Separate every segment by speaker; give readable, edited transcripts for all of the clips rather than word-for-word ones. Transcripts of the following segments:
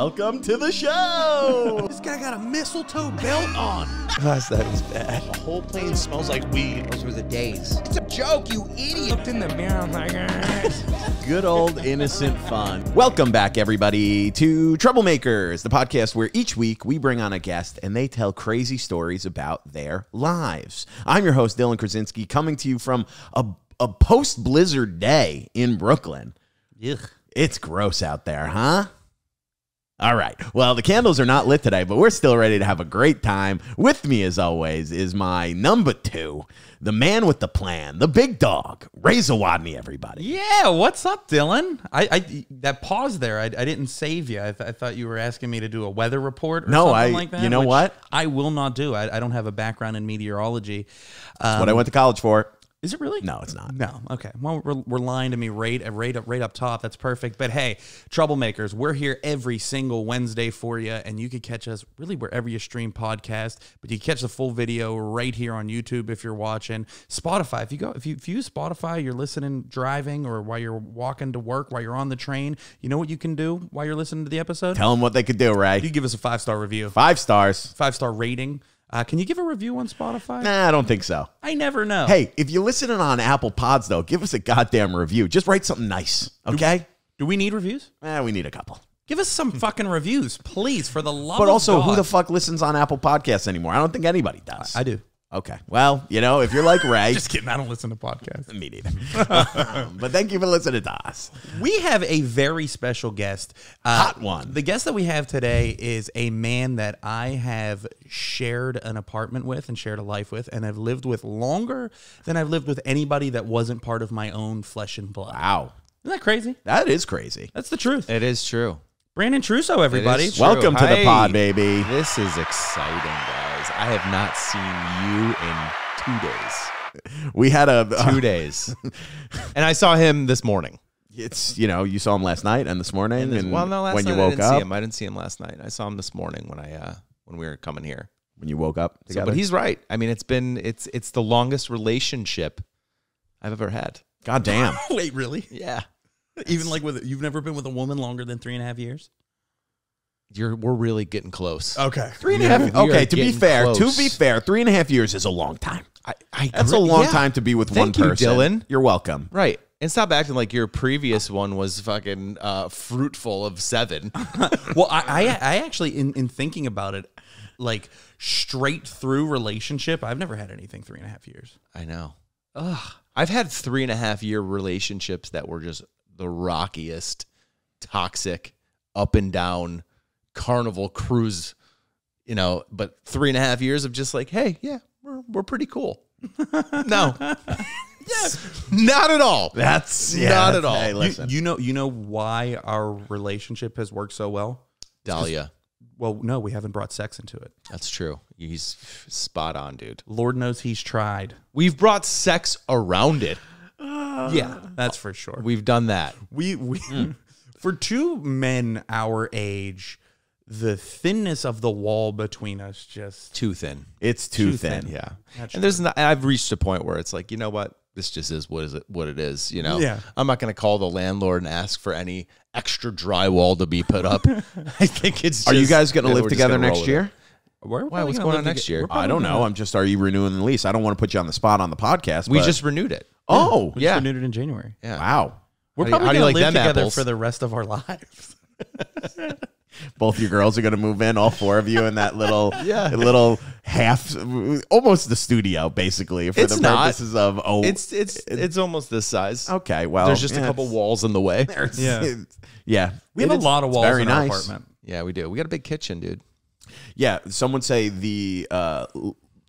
Speaker 1: Welcome to the show.
Speaker 2: This guy got a mistletoe belt on.
Speaker 1: Gosh, that was bad.
Speaker 2: The whole plane smells like weed.
Speaker 3: Those were the days.
Speaker 2: It's a joke, you idiot. Looked in the mirror, I'm like,
Speaker 1: Good old innocent fun. Welcome back, everybody, to Troublemakers, the podcast where each week we bring on a guest and they tell crazy stories about their lives. I'm your host, Dylan Krasinski, coming to you from a post-blizzard day in Brooklyn.
Speaker 3: Ugh.
Speaker 1: It's gross out there, huh? All right. Well, the candles are not lit today, but we're still ready to have a great time. With me, as always, is my number two, the man with the plan, the big dog, Zawodni, everybody.
Speaker 3: Yeah, what's up, Dylan? I that pause there, I didn't save you. I thought you were asking me to do a weather report or something like that.
Speaker 1: You know what?
Speaker 3: I will not do. I don't have a background in meteorology.
Speaker 1: That's what I went to college for.
Speaker 3: Is it really?
Speaker 1: No, it's not.
Speaker 3: No. Okay. Well, we're lying to me right up top. That's perfect. But hey, Troublemakers, we're here every single Wednesday for you, and you can catch us really wherever you stream podcasts. But you can catch the full video right here on YouTube if you're watching. Spotify. If you use Spotify, you're listening driving or while you're walking to work, while you're on the train. You know what you can do while you're listening to the episode?
Speaker 1: Tell them what they could do, Ray.
Speaker 3: You give us a 5-star review.
Speaker 1: 5 stars.
Speaker 3: 5-star rating. Can you give a review on Spotify?
Speaker 1: Nah, I don't think so.
Speaker 3: I never know.
Speaker 1: Hey, if you're listening on Apple Pods, though, give us a goddamn review. Just write something nice, okay?
Speaker 3: Do we need reviews?
Speaker 1: We need a couple.
Speaker 3: Give us some fucking reviews, please, for the love of
Speaker 1: But also,
Speaker 3: God.
Speaker 1: who the fuck listens on Apple Podcasts anymore? I don't think anybody does.
Speaker 3: I do.
Speaker 1: Okay. Well, you know, if you're like Ray.
Speaker 3: Just kidding. I don't listen to podcasts.
Speaker 1: Me neither. But thank you for listening to us.
Speaker 3: We have a very special guest.
Speaker 1: Hot one.
Speaker 3: The guest that we have today is a man that I have shared an apartment with and shared a life with and have lived with longer than I've lived with anybody that wasn't part of my own flesh and blood.
Speaker 1: Wow.
Speaker 3: Isn't that crazy?
Speaker 1: That is crazy.
Speaker 3: That's the truth.
Speaker 4: It is true.
Speaker 3: Brandon Trusso, everybody.
Speaker 4: It is true.
Speaker 1: Welcome to the
Speaker 4: Hey,
Speaker 1: pod, baby.
Speaker 4: This is exciting, guys. I have not seen you in 2 days.
Speaker 1: We had a
Speaker 4: 2 days. And I saw him this morning.
Speaker 1: It's, you know, you saw him last night and this morning. And
Speaker 4: well, no, last
Speaker 1: when
Speaker 4: night
Speaker 1: you woke
Speaker 4: I didn't
Speaker 1: up.
Speaker 4: see him. I didn't see him last night. I saw him this morning when we were coming here.
Speaker 1: When you woke up together.
Speaker 4: But he's right. I mean, it's the longest relationship I've ever had.
Speaker 1: God damn.
Speaker 3: Wait, really?
Speaker 4: Yeah.
Speaker 3: Even like you've never been with a woman longer than 3.5 years?
Speaker 4: We're really getting close.
Speaker 3: Okay.
Speaker 1: 3.5.
Speaker 4: We are
Speaker 1: Okay, to be
Speaker 4: getting
Speaker 1: fair,
Speaker 4: close.
Speaker 1: 3.5 years is a long time.
Speaker 4: I
Speaker 1: That's a
Speaker 4: agree.
Speaker 1: long
Speaker 4: Yeah.
Speaker 1: time to be with
Speaker 4: Thank
Speaker 1: one
Speaker 4: you,
Speaker 1: person.
Speaker 4: Dylan.
Speaker 1: You're welcome.
Speaker 4: Right. And stop acting like your previous one was fucking fruitful of 7.
Speaker 3: Well, I actually, in thinking about it, like straight through relationship, I've never had anything 3.5 years.
Speaker 4: I know. Ugh. I've had 3.5-year relationships that were just the rockiest, toxic, up and down Carnival cruise, you know, but 3.5 years of just like, hey, yeah, we're pretty cool. No. Yeah, not at all.
Speaker 1: That's
Speaker 4: not at all.
Speaker 1: Hey, listen.
Speaker 3: You know why our relationship has worked so well?
Speaker 4: Dahlia.
Speaker 3: Well, no, we haven't brought sex into it.
Speaker 4: That's true. He's spot on, dude.
Speaker 3: Lord knows he's tried.
Speaker 4: We've brought sex around it.
Speaker 3: Yeah, that's for sure.
Speaker 4: We've done that.
Speaker 3: We for two men our age, the thinness of the wall between us just
Speaker 4: Too thin.
Speaker 1: It's too thin.
Speaker 4: Yeah.
Speaker 3: That's
Speaker 4: And I've reached a point where it's like, you know what? This just is what it is, you know?
Speaker 3: Yeah.
Speaker 4: I'm not going to call the landlord and ask for any extra drywall to be put up. I think it's just...
Speaker 1: Are you guys going to live
Speaker 4: we're just
Speaker 1: together
Speaker 4: gonna roll
Speaker 1: next
Speaker 4: with
Speaker 1: year?
Speaker 3: Why?
Speaker 4: What's going on next year?
Speaker 1: I don't know. Are you renewing the lease? I don't want to put you on the spot on the podcast.
Speaker 4: We
Speaker 1: but-
Speaker 4: just renewed it.
Speaker 1: Oh,
Speaker 3: We just
Speaker 4: Yeah.
Speaker 3: renewed it in January.
Speaker 4: Yeah.
Speaker 1: wow.
Speaker 3: We're
Speaker 4: How do you-
Speaker 3: probably
Speaker 4: how do you
Speaker 3: going to
Speaker 4: like
Speaker 3: live
Speaker 4: them
Speaker 3: together
Speaker 4: apples?
Speaker 3: for the rest of our lives.
Speaker 1: Both your girls are going to move in, all 4 of you in that little,
Speaker 4: Yeah.
Speaker 1: little half, almost the studio, basically, for
Speaker 4: It's
Speaker 1: the
Speaker 4: not.
Speaker 1: purposes of,
Speaker 4: It's almost this size.
Speaker 1: okay, well.
Speaker 4: There's just a
Speaker 1: yeah,
Speaker 4: couple walls in the way.
Speaker 3: Yeah.
Speaker 1: Yeah.
Speaker 3: We have a lot of walls
Speaker 1: very
Speaker 3: in our
Speaker 1: nice.
Speaker 3: apartment.
Speaker 4: Yeah, we do. We got a big kitchen, dude.
Speaker 1: Yeah, some would say the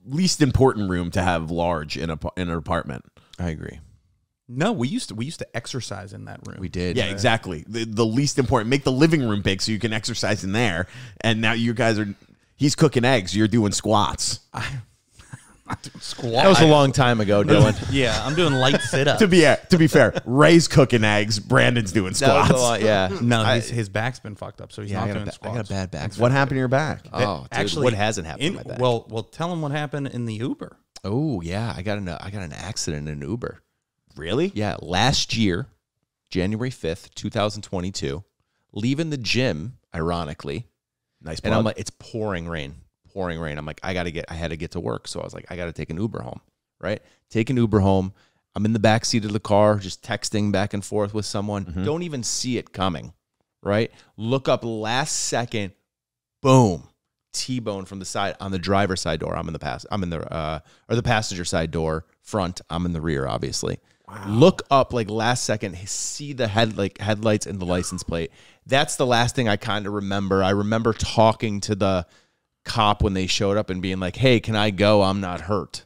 Speaker 1: least important room to have large in an apartment.
Speaker 4: I agree.
Speaker 3: No, we used to exercise in that room.
Speaker 4: We did.
Speaker 1: Yeah, exactly. The least important. Make the living room big so you can exercise in there. And now you guys are, he's cooking eggs. You're doing squats.
Speaker 3: Squat.
Speaker 4: That was a long time ago, Dylan.
Speaker 3: Yeah, I'm doing light sit-ups.
Speaker 1: To be fair, Ray's cooking eggs. Brandon's doing
Speaker 4: That was
Speaker 1: squats.
Speaker 4: a lot, yeah.
Speaker 3: No, his back's been fucked up, so he's not doing
Speaker 4: I
Speaker 3: squats.
Speaker 4: got a bad back.
Speaker 1: What happened to your back?
Speaker 4: Oh, dude,
Speaker 3: Actually,
Speaker 4: what hasn't happened to my back?
Speaker 3: Well, tell him what happened in the Uber.
Speaker 4: Oh, yeah. I got an accident in an Uber.
Speaker 1: Really?
Speaker 4: Yeah, last year, January 5th, 2022, leaving the gym, ironically.
Speaker 1: Nice
Speaker 4: And
Speaker 1: plug.
Speaker 4: I'm like, it's pouring rain. I'm like, I had to get to work. So I was like, I got to take an Uber home, right? Take an Uber home. I'm in the back seat of the car, just texting back and forth with someone. Don't even see it coming, right? Look up last second, boom, T-bone from the side on the driver's side door. I'm in the passenger side door front. I'm in the rear, obviously. Wow. Look up like last second, see the headlights and the license plate. That's the last thing I kind of remember. I remember talking to the cop when they showed up and being like, "Hey, can I go? I'm not hurt."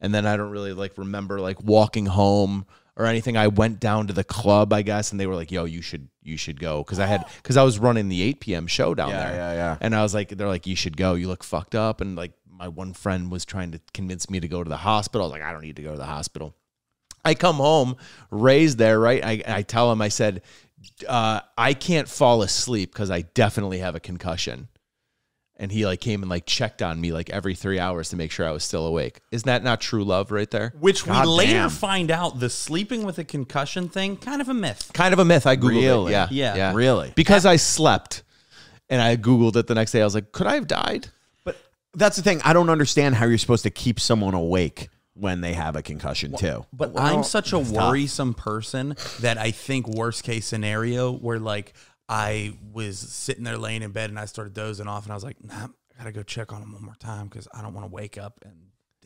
Speaker 4: And then I don't really remember walking home or anything. I went down to the club, I guess, and they were like, "Yo, you should go," because I was running the 8 p.m. show down there.
Speaker 1: Yeah.
Speaker 4: And I was like, they're like, "You should go. You look fucked up." And my one friend was trying to convince me to go to the hospital. I was like, "I don't need to go to the hospital." I come home, Ray's there, right? I tell him, I said, I can't fall asleep because I definitely have a concussion. And he came and checked on me every 3 hours to make sure I was still awake. Isn't that not true love right there?
Speaker 3: Which we later
Speaker 1: damn.
Speaker 3: find out the sleeping with a concussion thing, kind of a myth.
Speaker 4: Kind of a myth. I Googled
Speaker 1: Really?
Speaker 4: it.
Speaker 3: Yeah.
Speaker 1: Really?
Speaker 4: Because I slept and I Googled it the next day. I was like, could I have died?
Speaker 1: But that's the thing. I don't understand how you're supposed to keep someone awake when they have a concussion too.
Speaker 3: But I'm such a worrisome person that I think worst case scenario where I was sitting there laying in bed and I started dozing off and I was like, nah, I gotta go check on him one more time because I don't want to wake up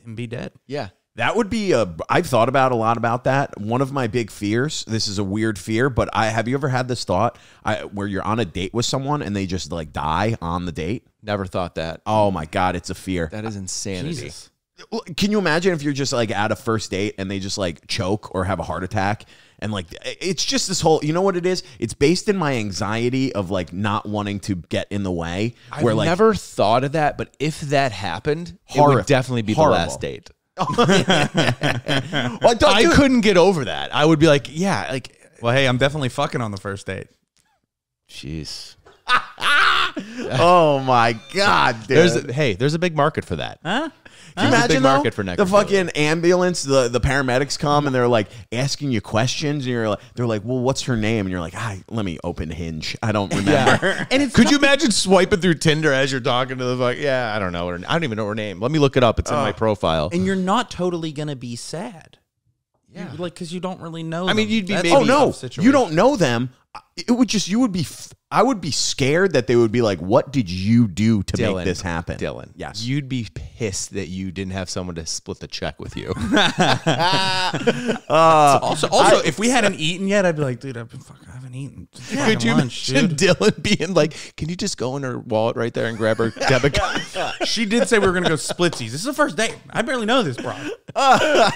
Speaker 3: and be dead.
Speaker 4: Yeah.
Speaker 1: That would be I've thought about a lot about that. One of my big fears, this is a weird fear, but have you ever had this thought where you're on a date with someone and they just die on the date?
Speaker 4: Never thought that.
Speaker 1: Oh my God, it's a fear.
Speaker 4: That is insanity.
Speaker 3: Jesus.
Speaker 1: Can you imagine if you're just at a first date and they just choke or have a heart attack and it's just this whole, you know what it is? It's based in my anxiety of not wanting to get in the way.
Speaker 4: I've never thought of that, but if that happened, it would definitely be
Speaker 1: Horrible.
Speaker 4: the last date.
Speaker 1: Well,
Speaker 4: I couldn't get over that. I would be like, yeah,
Speaker 3: Well, hey, I'm definitely fucking on the first date.
Speaker 4: jeez.
Speaker 1: Oh my God, dude.
Speaker 4: There's a big market for that.
Speaker 3: Huh?
Speaker 1: Can you
Speaker 4: There's a
Speaker 1: imagine
Speaker 4: big
Speaker 1: though,
Speaker 4: market for
Speaker 1: the
Speaker 4: necrophilia.
Speaker 1: fucking ambulance, the paramedics come and they're asking you questions and they're like, well, what's her name? And you're like, let me open Hinge. I don't remember.
Speaker 3: And
Speaker 4: Could you imagine swiping through Tinder as you're talking to the I don't know. I don't even know her name. Let me look it up. It's in my profile.
Speaker 3: And you're not totally gonna be sad.
Speaker 4: Yeah.
Speaker 3: Because you don't really know.
Speaker 4: I mean,
Speaker 3: them.
Speaker 4: you'd be
Speaker 3: That's
Speaker 4: maybe-
Speaker 3: a
Speaker 1: Oh no,
Speaker 3: tough situation.
Speaker 1: you don't know them. It would just I would be scared that they would be like, what did you do to make this happen?
Speaker 4: Dylan,
Speaker 1: Yes.
Speaker 4: you'd be pissed that you didn't have someone to split the check with you.
Speaker 3: Also, if we hadn't eaten yet, I'd be like, dude, I haven't eaten.
Speaker 4: Could you
Speaker 3: lunch,
Speaker 4: imagine
Speaker 3: dude.
Speaker 4: Dylan being like, can you just go in her wallet right there and grab her debit card?
Speaker 3: She did say we were gonna go splitsies. This is the first date. I barely know this, bro.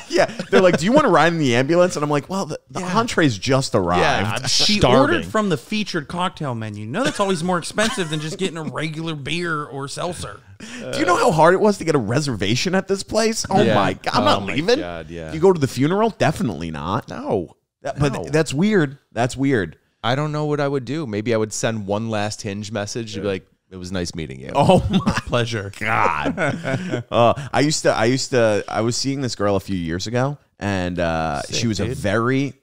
Speaker 1: Yeah. They're like, do you want to ride in the ambulance? And I'm like, well, the entree's just arrived.
Speaker 3: She
Speaker 4: Starving.
Speaker 3: ordered from the featured cocktail menu. No, that's always more expensive than just getting a regular beer or seltzer.
Speaker 1: Do you know how hard it was to get a reservation at this place? Oh
Speaker 4: Yeah.
Speaker 1: my God. I'm
Speaker 4: Oh
Speaker 1: not
Speaker 4: my
Speaker 1: leaving.
Speaker 4: God, yeah.
Speaker 1: You go to the funeral? Definitely not.
Speaker 4: No.
Speaker 1: But that's weird. That's weird.
Speaker 4: I don't know what I would do. Maybe I would send one last Hinge message to be like, it was nice meeting you.
Speaker 1: Oh my
Speaker 3: Pleasure.
Speaker 1: God. I was seeing this girl a few years ago and she was a very,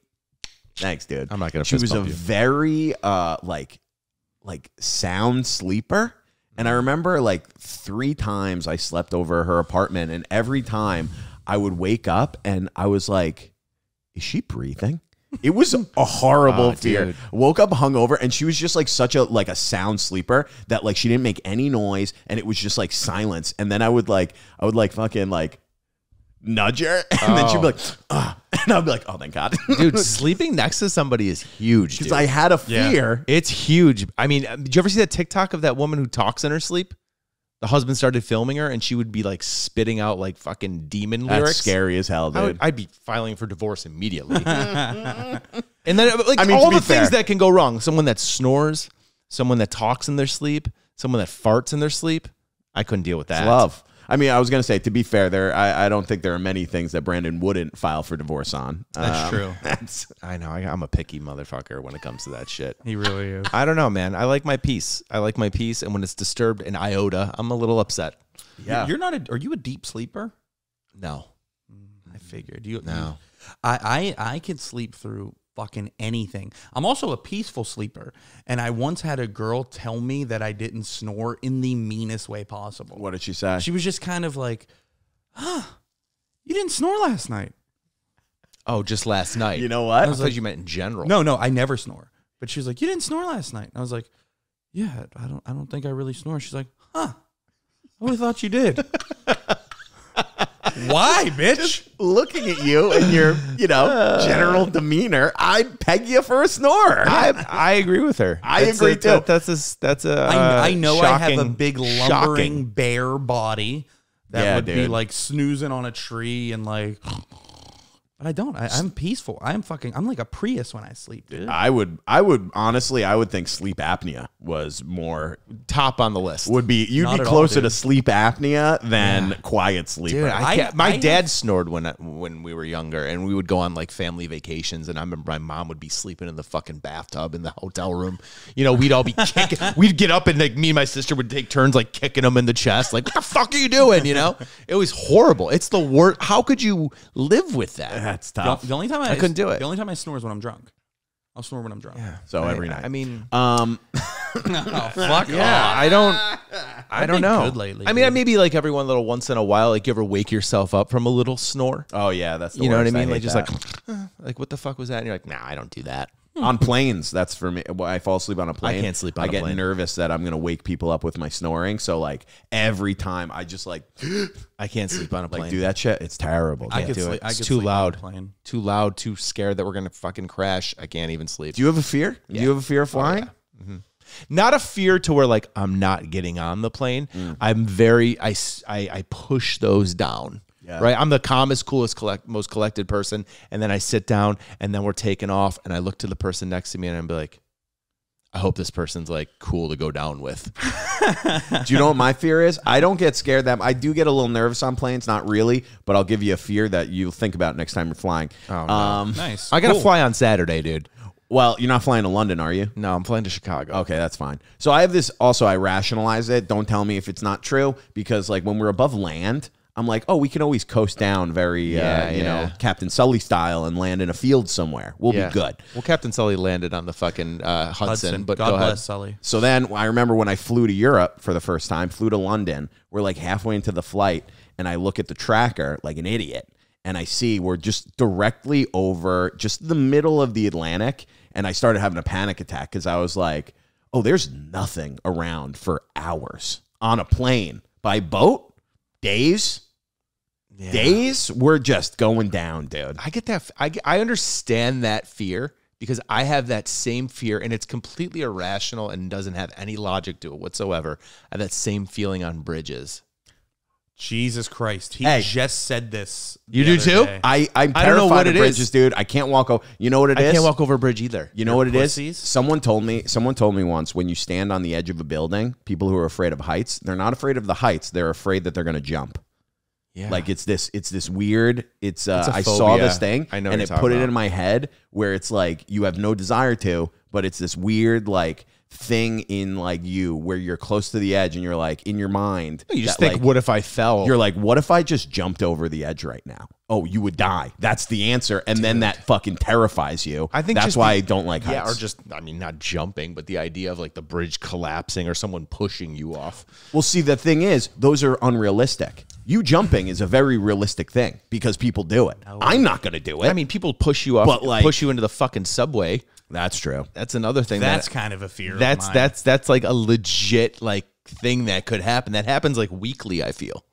Speaker 1: thanks dude.
Speaker 4: I'm not gonna
Speaker 1: She
Speaker 4: fist
Speaker 1: was a
Speaker 4: bump you.
Speaker 1: very sound sleeper. And I remember 3 times I slept over her apartment and every time I would wake up and I was like, is she breathing? It was a horrible fear.
Speaker 4: Dude.
Speaker 1: Woke up hungover and she was just such a sound sleeper that she didn't make any noise and it was just silence. And then I would fucking nudge her and then she'd be like, ah. And I'd be like, oh, thank God.
Speaker 4: Dude, sleeping next to somebody is huge,
Speaker 1: Because
Speaker 4: dude.
Speaker 1: I had a fear.
Speaker 4: It's huge. I mean, did you ever see that TikTok of that woman who talks in her sleep? The husband started filming her, and she would be spitting out fucking demon lyrics.
Speaker 1: That's scary as hell, dude.
Speaker 4: I'd be filing for divorce immediately. And then,
Speaker 1: I mean,
Speaker 4: all
Speaker 1: to be
Speaker 4: the things
Speaker 1: fair-
Speaker 4: that can go wrong. Someone that snores, someone that talks in their sleep, someone that farts in their sleep. I couldn't deal with that.
Speaker 1: It's love. I mean, I was going to say, to be fair, I don't think there are many things that Brandon wouldn't file for divorce on.
Speaker 3: That's true.
Speaker 4: I know. I'm a picky motherfucker when it comes to that shit.
Speaker 3: He really is.
Speaker 4: I don't know, man. I like my peace. And when it's disturbed an iota, I'm a little upset.
Speaker 1: Yeah.
Speaker 3: You're not. Are you a deep sleeper?
Speaker 4: No.
Speaker 3: I figured. You.
Speaker 4: No.
Speaker 3: I could sleep through fucking anything. I'm also a peaceful sleeper, and I once had a girl tell me that I didn't snore in the meanest way possible.
Speaker 1: What did she say?
Speaker 3: She was just kind of like, you didn't snore last night.
Speaker 4: Oh, just last night.
Speaker 1: You know what?
Speaker 4: I thought you meant in general.
Speaker 3: No, I never snore. But she was like, you didn't snore last night. And I was like, yeah, I don't think I really snore. She's like, I really thought you did. Why, bitch?
Speaker 1: Looking at you and your, general demeanor, I'd peg you for a snorer.
Speaker 4: I agree with her.
Speaker 1: I agree too.
Speaker 4: That's a.
Speaker 3: I know I have a
Speaker 4: shocking-
Speaker 3: big lumbering
Speaker 4: shocking.
Speaker 3: bare body that would be
Speaker 1: dude.
Speaker 3: like snoozing on a tree and like. But I don't. I'm peaceful. I'm like a Prius when I sleep, dude.
Speaker 1: I would honestly, I would think sleep apnea was more
Speaker 4: top on the list.
Speaker 1: you'd
Speaker 3: Not
Speaker 1: be
Speaker 3: at all,
Speaker 1: closer
Speaker 3: dude.
Speaker 1: to sleep apnea than quiet sleeper.
Speaker 4: Dude, my
Speaker 3: I
Speaker 4: dad snored when we were younger, and we would go on like family vacations, and I remember my mom would be sleeping in the fucking bathtub in the hotel room. We'd all be kicking. We'd get up and like me and my sister would take turns like kicking him in the chest, like what the fuck are you doing? It was horrible. It's the worst. How could you live with that?
Speaker 1: That's tough.
Speaker 3: The only time
Speaker 4: I couldn't do it.
Speaker 3: The only time I snore is when I'm drunk. I'll snore when I'm drunk. Yeah.
Speaker 1: So every night.
Speaker 4: I mean,
Speaker 3: Oh, fuck
Speaker 4: yeah, I don't
Speaker 3: been
Speaker 4: know.
Speaker 3: good lately,
Speaker 4: I mean,
Speaker 3: dude.
Speaker 4: maybe like every once in a while, like you ever wake yourself up from a little snore.
Speaker 1: Oh yeah, that's the
Speaker 4: You know what I
Speaker 1: worst.
Speaker 4: mean?
Speaker 1: hate
Speaker 4: Like just
Speaker 1: that.
Speaker 4: like what the fuck was that? And you're like, nah, I don't do that.
Speaker 1: on planes, that's for me. I fall asleep on a plane.
Speaker 4: can't sleep on
Speaker 1: I
Speaker 4: a
Speaker 1: get
Speaker 4: plane.
Speaker 1: nervous that I'm gonna wake people up with my snoring. So like every time I just like
Speaker 4: I can't sleep on a plane.
Speaker 1: do that shit. It's terrible.
Speaker 3: I
Speaker 1: Can't
Speaker 3: could
Speaker 1: do
Speaker 3: sleep.
Speaker 1: it.
Speaker 3: I
Speaker 4: It's
Speaker 3: could
Speaker 4: too
Speaker 3: sleep on a
Speaker 4: loud.
Speaker 3: plane.
Speaker 4: Too loud, too scared that we're gonna fucking crash. I can't even sleep.
Speaker 1: Do you have a fear? Do you have a fear of flying?
Speaker 4: Not a fear to where like I'm not getting on the plane. I'm very I push those down.
Speaker 1: Yeah.
Speaker 4: Right. I'm the calmest, coolest, most collected person, and then I sit down, and then we're taking off, and I look to the person next to me, and I'm like, I hope this person's like cool to go down with.
Speaker 1: Do you know what my fear is? I don't get scared that I do get a little nervous on planes, not really, but I'll give you a fear that you'll think about next time you're flying.
Speaker 4: Oh, no.
Speaker 3: Nice.
Speaker 4: I gotta fly on Saturday, dude.
Speaker 1: Well, you're not flying to London, are you?
Speaker 4: No, I'm flying to Chicago.
Speaker 1: Okay, that's fine. So I have this also, I rationalize it. Don't tell me if it's not true, because like when we're above land, I'm like, oh, we can always coast down very, you know, Captain Sully style and land in a field somewhere. We'll be good.
Speaker 4: Well, Captain Sully landed on the fucking Hudson, but
Speaker 3: God
Speaker 4: go
Speaker 3: bless
Speaker 4: ahead.
Speaker 3: Sully.
Speaker 1: So then I remember when I flew to Europe for the first time, flew to London, we're like halfway into the flight, and I look at the tracker like an idiot, and I see we're just directly over just the middle of the Atlantic, and I started having a panic attack because I was like, oh, there's nothing around for hours on a plane. By boat? Days?
Speaker 4: Yeah.
Speaker 1: Days? We're just going down, dude.
Speaker 4: I get that. I understand that fear because I have that same fear, and it's completely irrational and doesn't have any logic to it whatsoever. I have that same feeling on bridges.
Speaker 3: Jesus Christ. He
Speaker 1: Hey.
Speaker 3: just said this.
Speaker 4: You
Speaker 3: the
Speaker 4: do
Speaker 3: other
Speaker 4: too?
Speaker 3: day.
Speaker 1: I'm
Speaker 4: I don't know
Speaker 1: terrified
Speaker 4: what
Speaker 1: of
Speaker 4: it
Speaker 1: bridges,
Speaker 4: is.
Speaker 1: dude. I can't walk over. You know what it is?
Speaker 4: I can't walk over a bridge either.
Speaker 1: You know what it is?
Speaker 3: pussies?
Speaker 1: Someone told me once, when you stand on the edge of a building, people who are afraid of heights, they're not afraid of the heights. They're afraid that they're going to jump.
Speaker 4: Yeah.
Speaker 1: Like it's this weird, I
Speaker 4: phobia.
Speaker 1: saw this thing
Speaker 4: I know
Speaker 1: and
Speaker 4: what
Speaker 1: it
Speaker 4: you're
Speaker 1: put
Speaker 4: talking
Speaker 1: it
Speaker 4: about.
Speaker 1: in my head where it's like you have no desire to, but it's this weird like thing in like you where you're close to the edge and you're like in your mind.
Speaker 4: You just
Speaker 1: that,
Speaker 4: think,
Speaker 1: like,
Speaker 4: what if I fell?
Speaker 1: you're like, what if I just jumped over the edge right now? Oh, you would die. That's the answer. And then that fucking terrifies you.
Speaker 4: I think
Speaker 1: that's
Speaker 4: just
Speaker 1: why
Speaker 4: the-
Speaker 1: I don't like heights.
Speaker 4: Yeah, or just, I mean, not jumping, but the idea of like the bridge collapsing or someone pushing you off.
Speaker 1: Well, see, the thing is, those are unrealistic. You jumping is a very realistic thing because people do it. I'm not going to do it.
Speaker 4: I mean, people push you off,
Speaker 1: But, like-
Speaker 4: push you into the fucking subway.
Speaker 1: that's true.
Speaker 4: That's another thing.
Speaker 3: That's kind of a fear.
Speaker 4: That's
Speaker 3: of mine.
Speaker 4: that's like a legit like thing that could happen. That happens like weekly, I feel.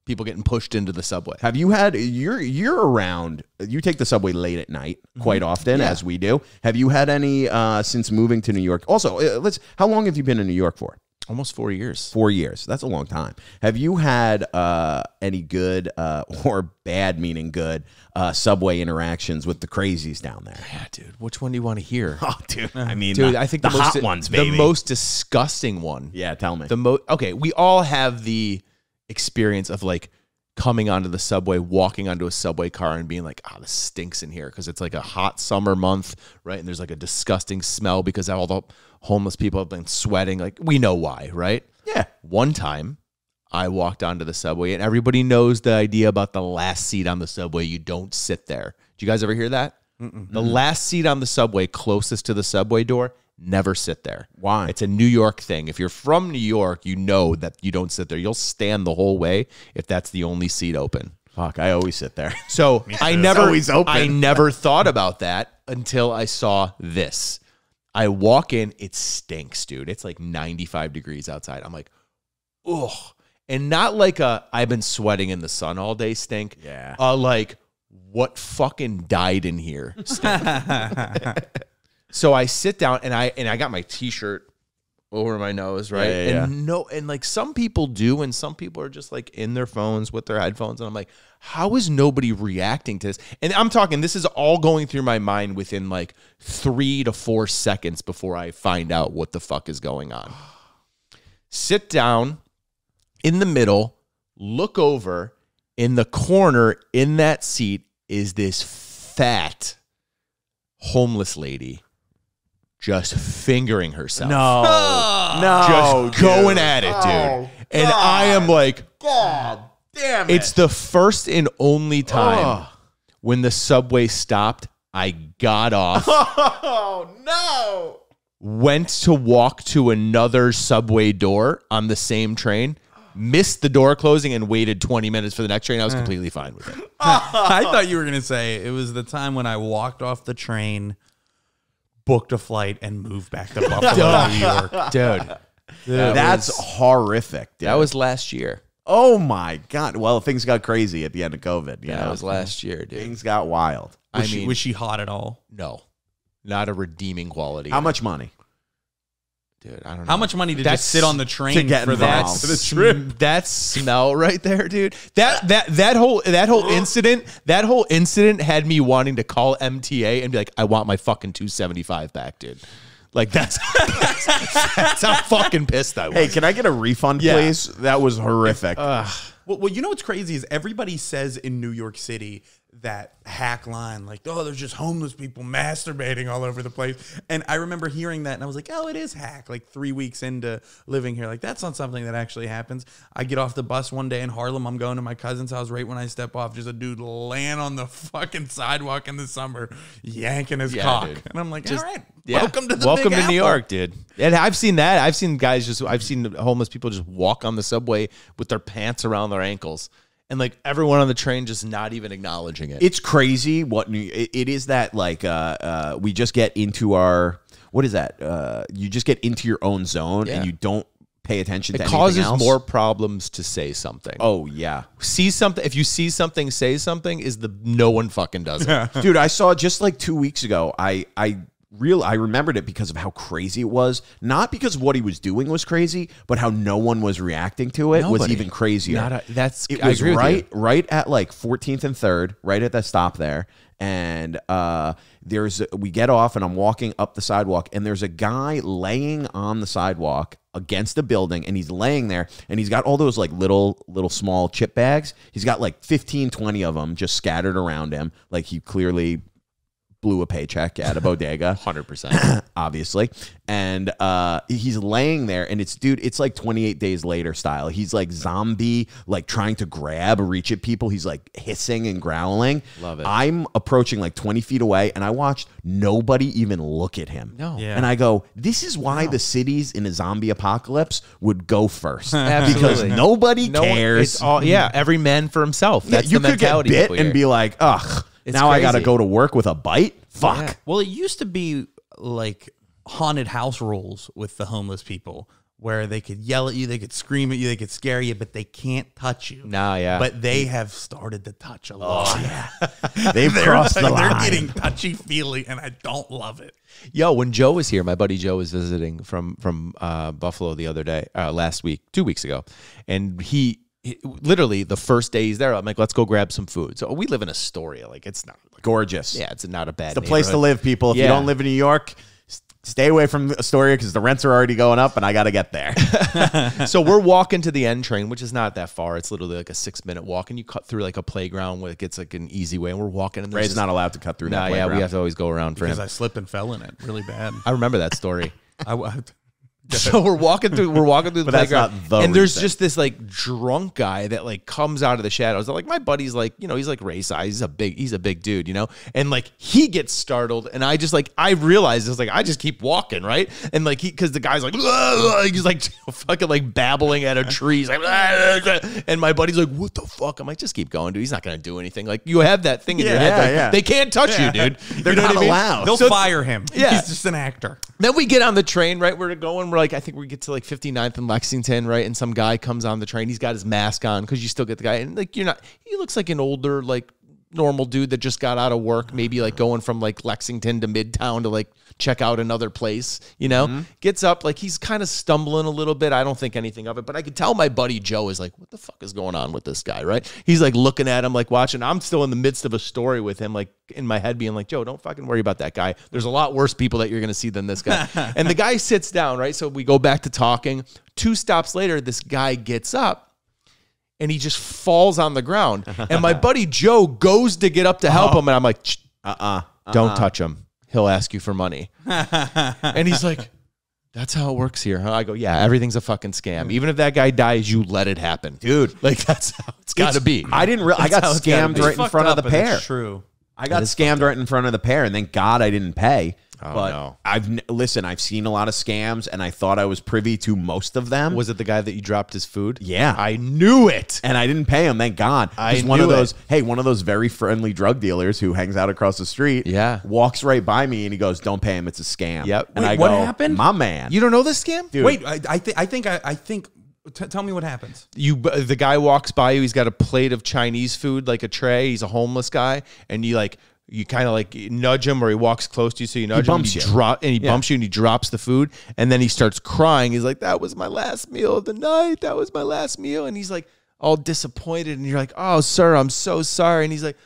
Speaker 4: People getting pushed into the subway.
Speaker 1: Have you had you're around? You take the subway late at night quite often,
Speaker 4: Yeah.
Speaker 1: as we do. Have you had any since moving to New York? Also, how long have you been in New York for?
Speaker 4: Almost 4 years.
Speaker 1: 4 years. That's a long time. Have you had any good or bad, meaning good, subway interactions with the crazies down there?
Speaker 4: Yeah, dude. Which one do you want to hear?
Speaker 1: Oh, dude. I mean,
Speaker 4: Dude, I think
Speaker 1: the
Speaker 4: the most,
Speaker 1: hot ones, baby.
Speaker 4: The most disgusting one.
Speaker 1: Yeah, tell me.
Speaker 4: Okay, we all have the experience of like coming onto the subway, walking onto a subway car and being like, this stinks in here because it's like a hot summer month, right? And there's like a disgusting smell because all the homeless people have been sweating. Like, we know why, right?
Speaker 1: Yeah.
Speaker 4: One time I walked onto the subway, and everybody knows the idea about the last seat on the subway. You don't sit there. Did you guys ever hear that? The last seat on the subway closest to the subway door, never sit there.
Speaker 1: Why?
Speaker 4: It's a New York thing. If you're from New York, you know that you don't sit there. You'll stand the whole way if that's the only seat open.
Speaker 1: Fuck, I always sit there.
Speaker 4: So I
Speaker 1: always open.
Speaker 4: I never thought about that until I saw this. I walk in, it stinks, dude. It's like 95 degrees outside. I'm like, ugh. And not like I've been sweating in the sun all day stink.
Speaker 1: Yeah.
Speaker 4: Like, what fucking died in here stink. So I sit down and I got my t-shirt over my nose, right?
Speaker 1: Yeah.
Speaker 4: And like some people do, and some people are just like in their phones with their headphones. And I'm like, how is nobody reacting to this? And I'm talking, this is all going through my mind within like 3 to 4 seconds before I find out what the fuck is going on. Sit down in the middle, look over. In the corner in that seat is this fat homeless lady just fingering herself.
Speaker 1: No,
Speaker 4: Just going at it, dude. And I am like,
Speaker 1: God damn it.
Speaker 4: it's the first and only time when the subway stopped, I got off,
Speaker 1: Oh, no.
Speaker 4: went to walk to another subway door on the same train, missed the door closing, and waited 20 minutes for the next train. I was completely fine with it.
Speaker 3: I thought you were going to say it was the time when I walked off the train, booked a flight, and moved back to Buffalo, New York.
Speaker 4: Dude,
Speaker 1: That's horrific, dude.
Speaker 4: that was last year.
Speaker 1: Oh, my God. Well, things got crazy at the end of COVID.
Speaker 4: That was last year, dude.
Speaker 1: Things got wild.
Speaker 3: Was she hot at all?
Speaker 4: No, not a redoming quality.
Speaker 1: How much money?
Speaker 4: Dude, I don't know.
Speaker 3: How much money did you
Speaker 4: That's-
Speaker 3: sit on the train
Speaker 1: to get
Speaker 3: for
Speaker 1: involved.
Speaker 3: that?
Speaker 1: The trip.
Speaker 4: That smell right there, dude. That whole incident had me wanting to call MTA and be like, I want my fucking $275 back, dude. Like that's how fucking pissed I was.
Speaker 1: Hey, can I get a refund,
Speaker 4: Yeah.
Speaker 1: please? That was horrific.
Speaker 3: Well, you know what's crazy is everybody says in New York City that hack line, like, oh, there's just homeless people masturbating all over the place. And I remember hearing that, and I was like, oh, it is hack. Like 3 weeks into living here, like that's not something that actually happens. I get off the bus one day in Harlem. I'm going to my cousin's house. Right when I step off, just a dude laying on the fucking sidewalk in the summer, yanking his cock.
Speaker 4: Dude.
Speaker 3: And I'm like,
Speaker 4: Just-
Speaker 3: all right,
Speaker 4: Yeah.
Speaker 3: welcome to the
Speaker 4: welcome
Speaker 3: Big
Speaker 4: to New
Speaker 3: Apple.
Speaker 4: York, dude. And I've seen that. I've seen homeless people just walk on the subway with their pants around their ankles. And like everyone on the train just not even acknowledging it.
Speaker 1: It's crazy what it is that like we just get into our what is that? You just get into your own zone and you don't pay attention to anything
Speaker 4: causes
Speaker 1: else.
Speaker 4: more problems to say something.
Speaker 1: Oh yeah,
Speaker 4: See something. If you see something, say something. Is the no one fucking does it.
Speaker 1: dude. I saw just like 2 weeks ago. I remembered it because of how crazy it was. Not because what he was doing was crazy, but how no one was reacting to it was
Speaker 4: Nobody.
Speaker 1: even crazier. It
Speaker 4: I
Speaker 1: was
Speaker 4: agree with you.
Speaker 1: right at like 14th and 3rd, right at that stop there. And we get off and I'm walking up the sidewalk and there's a guy laying on the sidewalk against a building and he's laying there and he's got all those like little small chip bags. He's got like 15, 20 of them just scattered around him. Like he clearly blew a paycheck at a bodega.
Speaker 4: 100%.
Speaker 1: Obviously. And he's laying there and it's like 28 Days Later style. He's like zombie, like trying to reach at people. He's like hissing and growling.
Speaker 4: Love it.
Speaker 1: I'm approaching like 20 feet away and I watched nobody even look at him.
Speaker 4: No.
Speaker 3: Yeah.
Speaker 1: And I go, this is why the cities in a zombie apocalypse would go first.
Speaker 4: Absolutely.
Speaker 1: Because nobody
Speaker 4: No one-
Speaker 1: cares.
Speaker 4: it's all, every man for himself.
Speaker 1: Yeah,
Speaker 4: That's
Speaker 1: you
Speaker 4: the
Speaker 1: could get
Speaker 4: mentality
Speaker 1: bit
Speaker 4: people
Speaker 1: and
Speaker 4: hear.
Speaker 1: be like, ugh,
Speaker 4: It's
Speaker 1: now I got to
Speaker 4: crazy.
Speaker 1: go to work with a bite? Fuck.
Speaker 4: Yeah.
Speaker 3: Well, it used to be like haunted house rules with the homeless people where they could yell at you, they could scream at you, they could scare you, but they can't touch you.
Speaker 4: Nah, yeah.
Speaker 3: But they have started to touch a lot.
Speaker 1: They've crossed the
Speaker 3: They're
Speaker 1: line.
Speaker 3: getting touchy-feely, and I don't love it.
Speaker 4: Yo, when Joe was here, my buddy Joe was visiting from Buffalo the other day, last week, 2 weeks ago, and he literally the first day he's there, I'm like, let's go grab some food. So we live in Astoria, like it's not
Speaker 1: Gorgeous.
Speaker 4: yeah, it's not a bad.
Speaker 1: The place to
Speaker 4: neighborhood.
Speaker 1: live, people. If you
Speaker 4: Yeah.
Speaker 1: don't live in New York, stay away from Astoria because the rents are already going up and I got to get there.
Speaker 4: So we're walking to the N train, which is not that far. It's literally like a 6-minute walk, and you cut through like a playground where it gets like an easy way. And we're walking, and there's
Speaker 1: Ray's
Speaker 4: this-
Speaker 1: not allowed to cut through
Speaker 4: Nah,
Speaker 1: that
Speaker 4: yeah,
Speaker 1: playground.
Speaker 4: we have to always go around for
Speaker 3: Because
Speaker 4: him.
Speaker 3: I slipped and fell in it really bad.
Speaker 4: I remember that story.
Speaker 3: I
Speaker 4: So we're walking through the
Speaker 1: But that's
Speaker 4: playground,
Speaker 1: not the
Speaker 4: and there's
Speaker 1: reason.
Speaker 4: just this like drunk guy that like comes out of the shadows. Like my buddy's like, he's like Ray size. He's a big dude, and like he gets startled, and I realized it's like I just keep walking, right? And like because the guy's like he's like fucking like babbling at a tree. He's like, and my buddy's like, what the fuck? I'm like, just keep going, dude. He's not gonna do anything. Like you have that thing in your head. Like,
Speaker 1: yeah.
Speaker 4: They can't touch you, dude.
Speaker 1: They're not allowed.
Speaker 3: They'll fire him.
Speaker 4: Yeah.
Speaker 3: He's just an actor.
Speaker 4: Then we get on the train, right? We're going. We're like, I think we get to like 59th and Lexington, right? And some guy comes on the train. He's got his mask on because you still get the guy. And like, he looks like an older, like normal dude that just got out of work, maybe like going from like Lexington to Midtown to like check out another place, Gets up, like he's kind of stumbling a little bit. I don't think anything of it, but I could tell my buddy Joe is like, what the fuck is going on with this guy, right? He's like looking at him, like watching. I'm still in the midst of a story with him, like in my head being like, Joe, don't fucking worry about that guy. There's a lot worse people that you're going to see than this guy. And the guy sits down, right? So we go back to talking. 2 stops later, this guy gets up. And he just falls on the ground. And my buddy Joe goes to get up to help him. And I'm like, don't touch him. He'll ask you for money. And he's like, that's how it works here, huh? I go, yeah, everything's a fucking scam. Even if that guy dies, you let it happen.
Speaker 1: Dude.
Speaker 4: Like, that's how it's got to be.
Speaker 1: I didn't I got scammed right in front of the pair.
Speaker 3: True.
Speaker 1: I got scammed right in front of the pair, and thank God I didn't pay.
Speaker 4: Oh,
Speaker 1: but
Speaker 4: no.
Speaker 1: I've seen a lot of scams, and I thought I was privy to most of them.
Speaker 4: Was it the guy that you dropped his food?
Speaker 1: Yeah.
Speaker 4: I knew it.
Speaker 1: And I didn't pay him, thank God.
Speaker 4: I
Speaker 1: one of
Speaker 4: knew
Speaker 1: those,
Speaker 4: it.
Speaker 1: hey, one of those very friendly drug dealers who hangs out across the street, walks right by me and he goes, "Don't pay him, it's a scam."
Speaker 4: Yep.
Speaker 1: And
Speaker 3: Wait,
Speaker 1: I go,
Speaker 3: what happened?
Speaker 1: "My man."
Speaker 4: You don't know this scam?
Speaker 1: Dude.
Speaker 3: Wait, I think. Tell me what happens.
Speaker 4: The guy walks by you. He's got a plate of Chinese food, like a tray. He's a homeless guy, and you kind of like nudge him, or he walks close to you, so you nudge him.
Speaker 1: Bumps you.
Speaker 4: He bumps you, and he drops the food, and then he starts crying. He's like, "That was my last meal of the night. That was my last meal," and he's like all disappointed, and you're like, "Oh, sir, I'm so sorry," and he's like,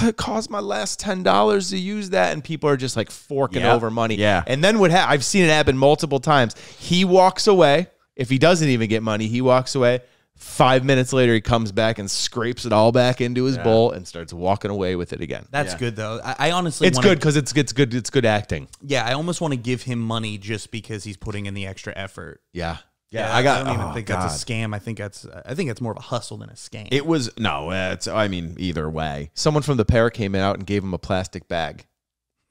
Speaker 4: "It cost my last $10 to use that," and people are just like forking over money.
Speaker 1: Yeah.
Speaker 4: And then I've seen it happen multiple times. He walks away. If he doesn't even get money, he walks away. 5 minutes later, he comes back and scrapes it all back into his bowl and starts walking away with it again.
Speaker 3: That's good though. I honestly,
Speaker 4: It's good because it's good. It's good acting.
Speaker 3: Yeah, I almost want to give him money just because he's putting in the extra effort.
Speaker 4: Yeah.
Speaker 1: Yeah,
Speaker 3: I don't even think that's a scam. I think it's more of a hustle than a scam.
Speaker 1: It was either way.
Speaker 4: Someone from the pair came out and gave him a plastic bag.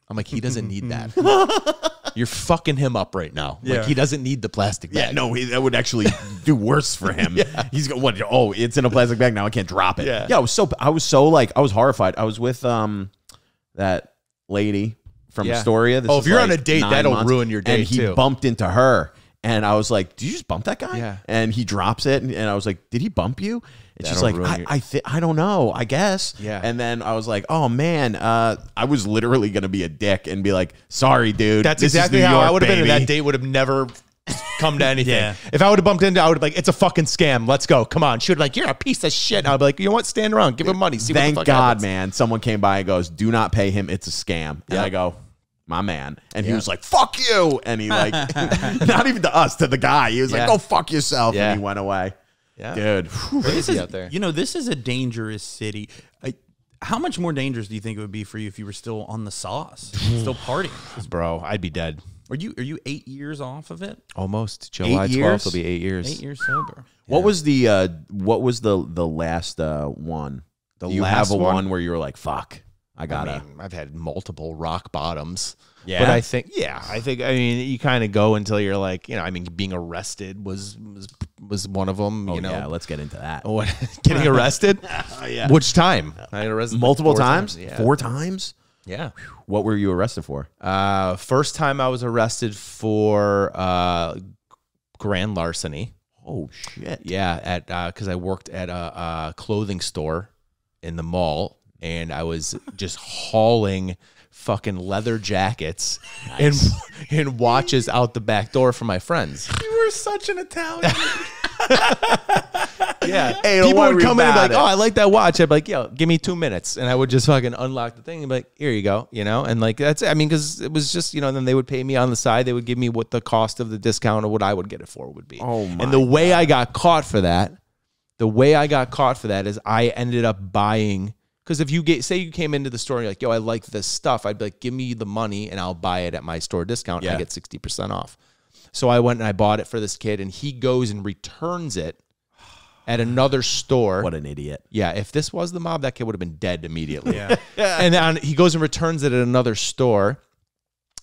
Speaker 4: I'm like, he doesn't need that. You're fucking him up right now. Like, he doesn't need the plastic bag.
Speaker 1: Yeah, no, that would actually do worse for him. He's going, what? Oh, it's in a plastic bag now. I can't drop it.
Speaker 4: Yeah.
Speaker 1: I was horrified. I was with that lady from Astoria. This
Speaker 4: Oh,
Speaker 1: is
Speaker 4: if you're
Speaker 1: like
Speaker 4: on a date,
Speaker 1: 9
Speaker 4: that'll
Speaker 1: months,
Speaker 4: ruin your day,
Speaker 1: and he
Speaker 4: too.
Speaker 1: bumped into her. And I was like, "Did you just bump that guy?"
Speaker 4: Yeah.
Speaker 1: And he drops it, and I was like, "Did he bump you?" And she's
Speaker 4: That'll
Speaker 1: like,
Speaker 4: ruin
Speaker 1: I don't know. I guess."
Speaker 4: Yeah.
Speaker 1: And then I was like, "Oh man," I was literally gonna be a dick and be like, "Sorry, dude."
Speaker 4: That's
Speaker 1: this is
Speaker 4: exactly
Speaker 1: New
Speaker 4: how I
Speaker 1: York,
Speaker 4: would have been. And
Speaker 1: baby."
Speaker 4: that date would have never come to anything.
Speaker 3: Yeah.
Speaker 4: If I would have bumped into, I would have been like, "It's a fucking scam. Let's go. Come on." She would like, "You're a piece of shit." And I'd be like, "You know what? Stand around. Give him money. See
Speaker 1: Thank
Speaker 4: what the fuck
Speaker 1: God,
Speaker 4: happens."
Speaker 1: man. Someone came by and goes, "Do not pay him. It's a scam." And
Speaker 4: Yep.
Speaker 1: I go, "My man." And he was like, "Fuck you." And he like, not even to us, to the guy. He was like, "Go fuck yourself."
Speaker 4: Yeah.
Speaker 1: And he went away.
Speaker 4: Yeah.
Speaker 1: Dude.
Speaker 4: Crazy out there.
Speaker 3: This is a dangerous city. How much more dangerous do you think it would be for you if you were still on the sauce, still partying?
Speaker 4: Bro, I'd be dead.
Speaker 3: Are you 8 years off of it?
Speaker 4: Almost. July 12th
Speaker 1: years?
Speaker 4: will be 8 years.
Speaker 3: 8 years sober.
Speaker 1: What was the last one?
Speaker 4: The
Speaker 1: Do you
Speaker 4: last
Speaker 1: have a
Speaker 4: one?
Speaker 1: one where you were like, "Fuck, I gotta."
Speaker 4: I mean, I've had multiple rock bottoms.
Speaker 1: Yeah?
Speaker 4: But I think, you kind of go until you're like, being arrested was one of them,
Speaker 1: yeah, let's get into that.
Speaker 4: What, getting arrested?
Speaker 1: Yeah.
Speaker 4: Which time? I got arrested
Speaker 1: Multiple
Speaker 4: 4
Speaker 1: times?
Speaker 4: Yeah.
Speaker 1: 4 times?
Speaker 4: Yeah.
Speaker 1: What were you arrested for?
Speaker 4: First time I was arrested for grand larceny.
Speaker 1: Oh shit.
Speaker 4: Yeah, at because I worked at a clothing store in the mall, and I was just hauling fucking leather jackets and watches out the back door for my friends.
Speaker 3: You were such an Italian.
Speaker 4: Yeah.
Speaker 1: Hey, don't
Speaker 4: People would
Speaker 1: worry
Speaker 4: come in and be
Speaker 1: about
Speaker 4: like,
Speaker 1: it.
Speaker 4: "Oh, I like that watch." I'd be like, "Yo, give me 2 minutes." And I would just fucking unlock the thing and be like, "Here you go." And like, that's it. I mean, because it was just, then they would pay me on the side. They would give me what the cost of the discount or what I would get it for would be.
Speaker 1: Oh, my
Speaker 4: And the way I got caught for that is I ended up buying, because if say you came into the store and you're like, "Yo, I like this stuff," I'd be like, "Give me the money and I'll buy it at my store discount."
Speaker 1: Yeah.
Speaker 4: I get 60% off. So I went and I bought it for this kid, and he goes and returns it at another store.
Speaker 1: What an idiot.
Speaker 4: Yeah, if this was the mob, that kid would have been dead immediately. Yeah. And then he goes and returns it at another store.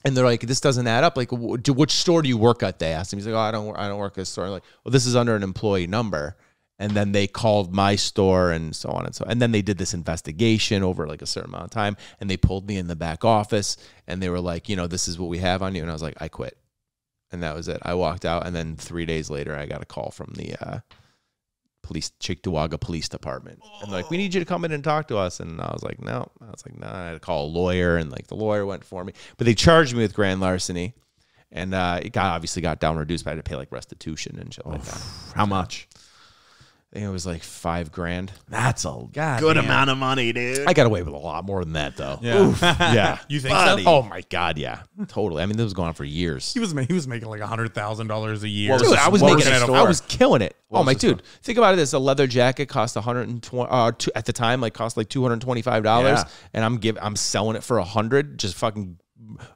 Speaker 4: And they're like, this doesn't add up. Like, which store do you work at? They asked him. He's like, oh, I don't work at a store. I'm like, well, this is under an employee number. And then they called my store and so on and so on. And then they did this investigation over like a certain amount of time. And they pulled me in the back office. And they were like, this is what we have on you. And I was like, I quit. And that was it. I walked out. And then 3 days later, I got a call from the Cheektowaga Police Department. And they're like, we need you to come in and talk to us. And I was like, no. I had to call a lawyer, and like the lawyer went for me. But they charged me with grand larceny, and it obviously got down reduced, but I had to pay like restitution and shit like that.
Speaker 1: How much?
Speaker 4: I think it was like $5,000.
Speaker 1: That's a good amount of money, dude.
Speaker 4: I got away with a lot more than that, though.
Speaker 3: Yeah.
Speaker 4: Oof. Yeah.
Speaker 3: You think
Speaker 1: Buddy.
Speaker 3: so?
Speaker 4: Oh my God, yeah, totally. I mean, this was going on for years.
Speaker 3: He was making like $100,000 a year.
Speaker 4: Dude, I was making it. I was killing it.
Speaker 1: What
Speaker 4: Oh my
Speaker 1: was the
Speaker 4: dude, think about this: a leather jacket cost $120 at the time, like cost like $225,
Speaker 1: Yeah.
Speaker 4: and I'm selling it for $100. Just fucking.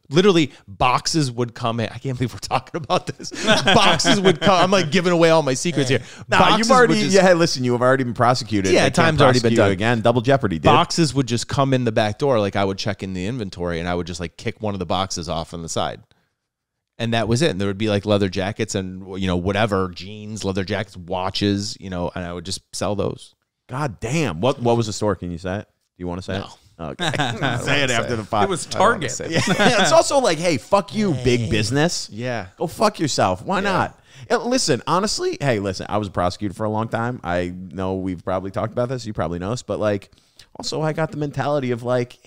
Speaker 4: Literally, boxes would come in. I can't believe we're talking about this. Boxes would come. I'm like giving away all my secrets here.
Speaker 1: No,
Speaker 4: Boxes
Speaker 1: you've already.
Speaker 4: would just-
Speaker 1: Yeah, listen, you have already been prosecuted.
Speaker 4: Yeah,
Speaker 1: They can't
Speaker 4: time's already been
Speaker 1: prosecute you
Speaker 4: done.
Speaker 1: again. Double jeopardy, dude.
Speaker 4: Boxes would just come in the back door. Like I would check in the inventory, and I would just like kick one of the boxes off on the side. And that was it. And there would be like leather jackets and, whatever, jeans, leather jackets, watches, and I would just sell those.
Speaker 1: God damn. What was the store? Can you say it? Do you want to say it? Okay. Say it after the fight.
Speaker 3: It was Target.
Speaker 1: It's also like, hey, fuck you, big business.
Speaker 4: Yeah.
Speaker 1: Go fuck yourself. Why not? Listen, honestly, I was a prosecutor for a long time. I know we've probably talked about this. You probably know this. But, like, also I got the mentality of, like,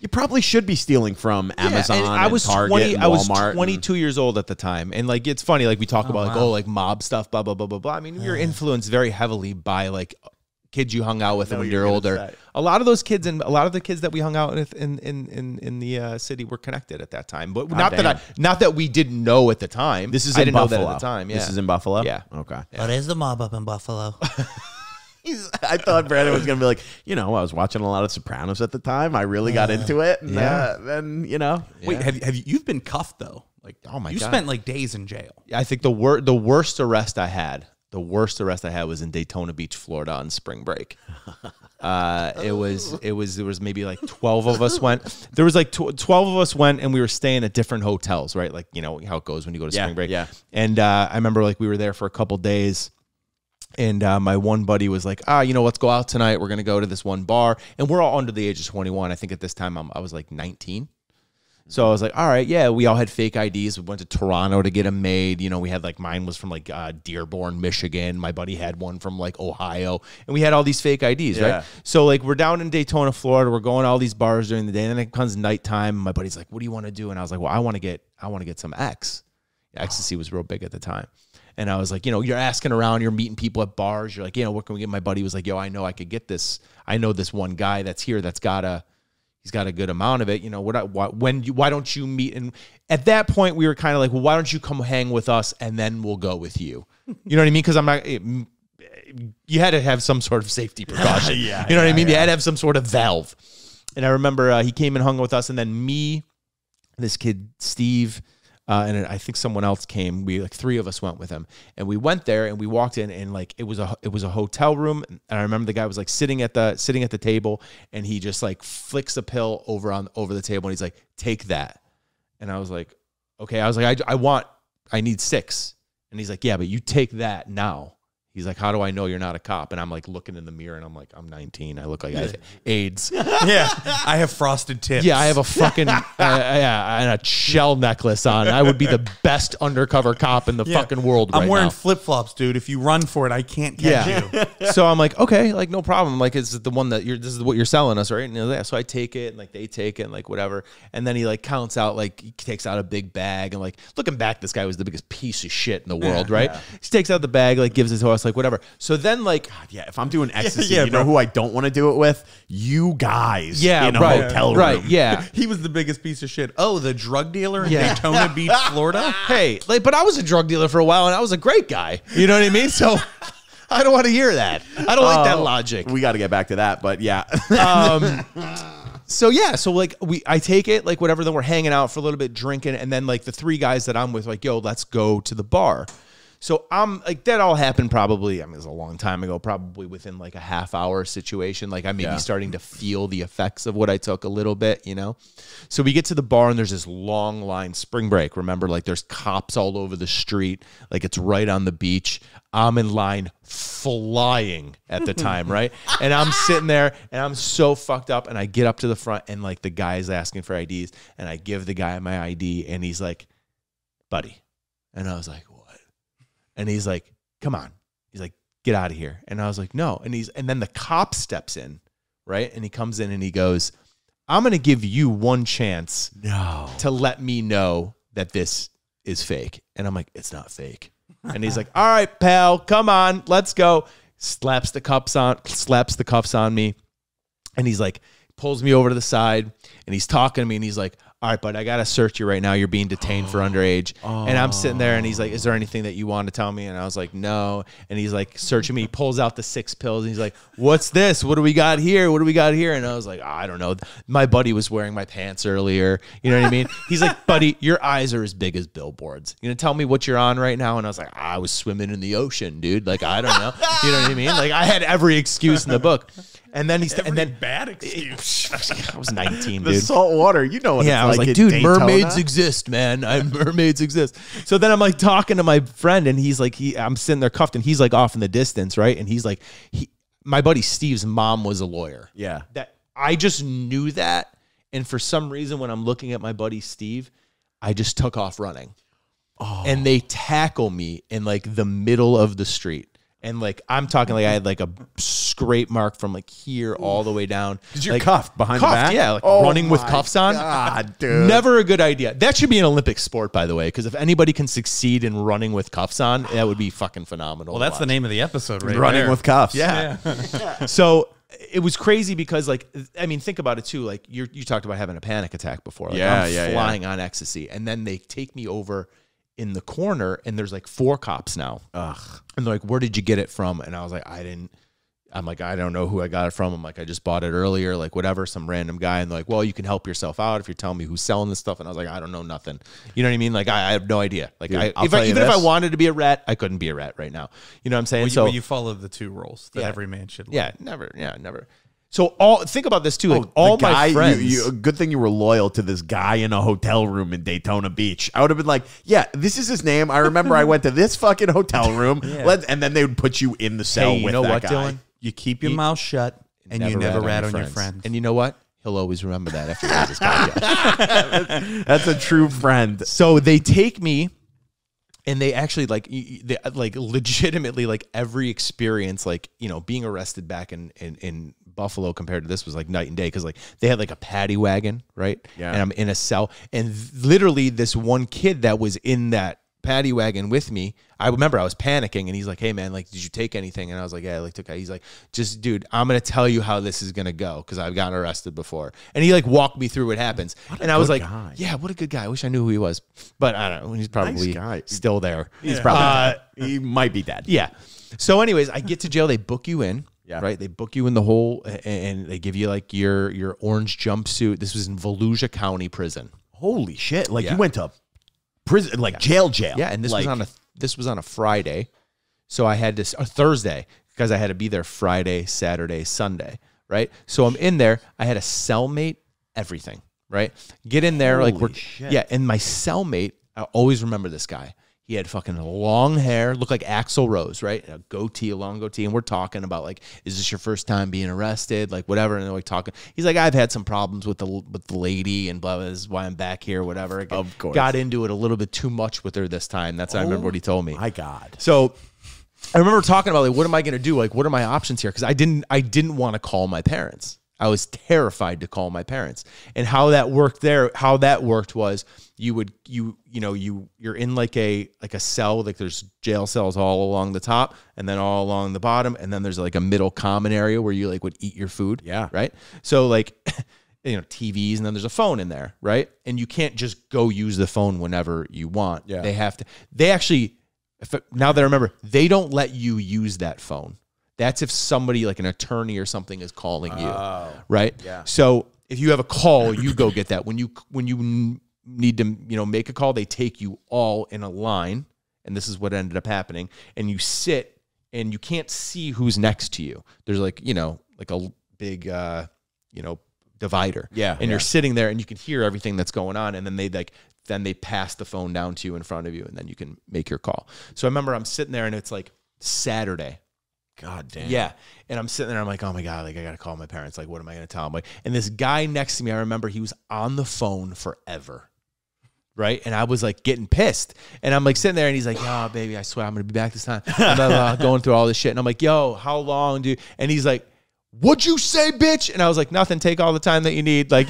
Speaker 1: you probably should be stealing from Amazon and
Speaker 4: I was
Speaker 1: Target
Speaker 4: 20.
Speaker 1: and
Speaker 4: I was
Speaker 1: Walmart
Speaker 4: 22 years old at the time, and like it's funny, like we talk about like like mob stuff, blah blah blah blah blah. I mean, you're influenced very heavily by like kids you hung out with when you're older. Say. A lot of those kids and a lot of the kids that we hung out with in the city were connected at that time, but not that we didn't know at the time.
Speaker 1: This is
Speaker 4: I
Speaker 1: in
Speaker 4: didn't
Speaker 1: Buffalo.
Speaker 4: know that at the time. Yeah.
Speaker 1: This is in Buffalo.
Speaker 4: Yeah.
Speaker 1: Okay.
Speaker 5: What is the mob up in Buffalo?
Speaker 1: I thought Brandon was going to be like, I was watching a lot of Sopranos at the time. I really got into it. And then,
Speaker 3: Wait, have you've been cuffed though? Like,
Speaker 4: oh my God.
Speaker 3: You spent like days in jail.
Speaker 4: I think the worst arrest I had was in Daytona Beach, Florida on spring break. There was maybe like 12 of us went. There was like 12 of us went, and we were staying at different hotels, right? Like, how it goes when you go to spring break.
Speaker 1: Yeah.
Speaker 4: And I remember like we were there for a couple days. And my one buddy was like, let's go out tonight. We're going to go to this one bar. And we're all under the age of 21. I think at this time I was like 19. So I was like, all right, yeah, we all had fake IDs. We went to Toronto to get them made. We had like, mine was from like Dearborn, Michigan. My buddy had one from like Ohio. And we had all these fake IDs, right? So like we're down in Daytona, Florida. We're going to all these bars during the day. And then it comes nighttime. My buddy's like, what do you want to do? And I was like, well, I want to get some X. Ecstasy was real big at the time. And I was like, you're asking around, you're meeting people at bars. You're like, what can we get? My buddy was like, I know I could get this. I know this one guy that's here that's he's got a good amount of it. Why don't you meet? And at that point, we were kind of like, well, why don't you come hang with us and then we'll go with you? You know what I mean? Because you had to have some sort of safety precaution. You know what I mean? You had to have some sort of valve. And I remember he came and hung with us, and then me, this kid, Steve, and I think someone else came. We like 3 of us went with him, and we went there and we walked in, and like it was a hotel room. And I remember the guy was like sitting at the table, and he just like flicks a pill over the table, and he's like, take that. And I was like, okay. I was like, I need 6. And he's like, yeah, but you take that now. He's like, how do I know you're not a cop? And I'm like looking in the mirror, and I'm like, I'm 19. I look like I have AIDS.
Speaker 3: Yeah, I have frosted tips.
Speaker 4: Yeah, I have a fucking and a shell necklace on. I would be the best undercover cop in the fucking world right now.
Speaker 3: I'm wearing flip-flops, dude. If you run for it, I can't catch you.
Speaker 4: So I'm like, okay, like no problem. Like, it's the one that this is what you're selling us, right? And so I take it, and like they take it, and like whatever. And then he like counts out, like he takes out a big bag, and like looking back, this guy was the biggest piece of shit in the world, right? Yeah. He takes out the bag, like gives it to us, like whatever. So then like,
Speaker 1: God, if I'm doing ecstasy, you know who I don't want to do it with? You guys. In a hotel room.
Speaker 4: Right. Yeah.
Speaker 3: He was the biggest piece of shit. Oh, the drug dealer in Daytona Beach, Florida.
Speaker 4: Hey, like, but I was a drug dealer for a while, and I was a great guy. You know what I mean? So I don't want to hear that. I don't like that logic.
Speaker 1: We got to get back to that, but yeah.
Speaker 4: So yeah, so like I take it, like whatever, then we're hanging out for a little bit, drinking, and then like the three guys that I'm with, like, yo, let's go to the bar. So I'm like, that all happened probably, I mean, it was a long time ago, probably within like a half-hour situation. Like I may be starting to feel the effects of what I took a little bit, you know? So we get to the bar and there's this long line, spring break. Remember, like there's cops all over the street. Like it's right on the beach. I'm in line flying at the time, right? And I'm sitting there and I'm so fucked up, and I get up to the front and like the guy's asking for IDs, and I give the guy my ID and he's like, buddy. And I was like, and he's like, come on. He's like, get out of here. And I was like, no. And then the cop steps in, right? And he comes in and he goes, I'm going to give you one chance to let me know that this is fake. And I'm like, it's not fake. And he's like, all right, pal, come on, let's go. Slaps the cuffs on me. And he's like, pulls me over to the side and he's talking to me and he's like, all right, bud, I got to search you right now. You're being detained for underage. And I'm sitting there and he's like, is there anything that you want to tell me? And I was like, no. And he's like searching me. He pulls out the 6 pills and he's like, what's this? What do we got here? What do we got here? And I was like, I don't know. My buddy was wearing my pants earlier. You know what I mean? He's like, buddy, your eyes are as big as billboards. You gonna tell me what you're on right now? And I was like, I was swimming in the ocean, dude. Like, I don't know. You know what I mean? Like I had every excuse in the book. And then
Speaker 2: bad excuse.
Speaker 4: I was 19,
Speaker 1: The
Speaker 4: dude.
Speaker 1: salt water, you know what
Speaker 4: Yeah, I
Speaker 1: it's
Speaker 4: was like,
Speaker 1: in
Speaker 4: dude,
Speaker 1: Daytona.
Speaker 4: mermaids exist, man. Mermaids exist. So then I'm like talking to my friend, and he's like, I'm sitting there cuffed, and he's like off in the distance, right? And he's like, my buddy Steve's mom was a lawyer.
Speaker 1: Yeah.
Speaker 4: That I just knew that, and for some reason, when I'm looking at my buddy Steve, I just took off running, and they tackle me in like the middle of the street. And like, I'm talking like I had like a scrape mark from like here all the way down.
Speaker 1: Because you're
Speaker 4: like,
Speaker 1: cuffed behind the back?
Speaker 4: Yeah, like
Speaker 1: Oh
Speaker 4: running with
Speaker 1: my
Speaker 4: cuffs on.
Speaker 1: God, dude.
Speaker 4: Never a good idea. That should be an Olympic sport, by the way, because if anybody can succeed in running with cuffs on, that would be fucking phenomenal.
Speaker 3: Well, that's the name of the episode, right?
Speaker 1: Running
Speaker 3: there.
Speaker 1: with cuffs.
Speaker 4: Yeah. So it was crazy because, like, I mean, think about it too. Like, you talked about having a panic attack before. Like, I'm flying on ecstasy, and then they take me over in the corner, and there's like 4 cops now.
Speaker 1: Ugh.
Speaker 4: And they're like, where did you get it from? And I was like, I don't know who I got it from. I'm like, I just bought it earlier, like whatever, some random guy. And they're like, well, you can help yourself out if you're telling me who's selling this stuff. And I was like, I don't know nothing. You know what I mean? Like, I have no idea. Like,
Speaker 1: Dude,
Speaker 4: even if I wanted to be a rat, I couldn't be a rat right now. You know what I'm saying?
Speaker 3: Well, you follow the 2 rules that every man should learn.
Speaker 4: Never. So think about this too. Like all
Speaker 1: the guy,
Speaker 4: my friends.
Speaker 1: good thing you were loyal to this guy in a hotel room in Daytona Beach. I would have been like, yeah, this is his name. I remember I went to this fucking hotel room. And then they would put you in the cell
Speaker 4: Hey, you
Speaker 1: with
Speaker 4: know
Speaker 1: that
Speaker 4: what,
Speaker 1: guy.
Speaker 4: Dylan?
Speaker 3: You keep your mouth shut, and you never rat on your friends.
Speaker 4: And you know what? He'll always remember that after this podcast.
Speaker 1: That's a true friend.
Speaker 4: So they take me, and they actually like legitimately, like every experience, like, you know, being arrested back in Buffalo compared to this was like night and day, because like they had like a paddy wagon, right?
Speaker 1: Yeah.
Speaker 4: And I'm in a cell, and literally this one kid that was in that paddy wagon with me, I remember I was panicking, and he's like, hey man, like, did you take anything? And I was like, yeah, I like took. He's like, just dude, I'm gonna tell you how this is gonna go, because I've gotten arrested before. And he like walked me through what happens. And I was like, yeah, what a good guy. I wish I knew who he was, but I don't know. He's probably still there.
Speaker 1: He's probably he might be dead.
Speaker 4: Yeah. So anyways, I get to jail. They book you in.
Speaker 1: Yeah.
Speaker 4: Right. They book you in the hole, and they give you like your orange jumpsuit. This was in Volusia County Prison.
Speaker 1: Holy shit! Like you went to prison, like jail.
Speaker 4: Yeah, and this
Speaker 1: like,
Speaker 4: was on a Friday, so I had a Thursday, because I had to be there Friday, Saturday, Sunday. Right. So I'm in there. I had a cellmate. Everything. Right. Get in there.
Speaker 1: Holy shit.
Speaker 4: Yeah. And my cellmate, I always remember this guy. He had fucking long hair, looked like Axl Rose, right? A long goatee. And we're talking about, like, is this your first time being arrested? Like, whatever. And they're like talking. He's like, I've had some problems with the lady, and blah, blah, this is why I'm back here, whatever.
Speaker 1: Of course.
Speaker 4: Got into it a little bit too much with her this time. That's I remember what he told me.
Speaker 1: My God.
Speaker 4: So I remember talking about, like, what am I going to do? Like, what are my options here? Because I didn't want to call my parents. I was terrified to call my parents. And how that worked was you're in like a cell, like there's jail cells all along the top and then all along the bottom, and then there's like a middle common area where you like would eat your food. Yeah. Right. So like, you know, TVs, and then there's a phone in there, right? And you can't just go use the phone whenever you want. Yeah. Now that I remember, they don't let you use that phone. That's if somebody like an attorney or something is calling you, right?
Speaker 1: Yeah.
Speaker 4: So if you have a call, you go get that. When you need to, make a call, they take you all in a line. And this is what ended up happening. And you sit and you can't see who's next to you. There's like a big, divider.
Speaker 1: Yeah.
Speaker 4: And you're sitting there and you can hear everything that's going on. And then they pass the phone down to you in front of you and then you can make your call. So I remember I'm sitting there and it's like Saturday.
Speaker 1: God damn.
Speaker 4: Yeah. And I'm sitting there, I'm like, oh my God, like I got to call my parents. Like, what am I going to tell them? Like, and this guy next to me, I remember he was on the phone forever. Right. And I was like getting pissed. And I'm like sitting there and he's like, oh, baby, I swear I'm going to be back this time. Blah, blah, blah, going through all this shit. And I'm like, yo, how long do you? And he's like, what'd you say, bitch? And I was like, nothing. Take all the time that you need. Like,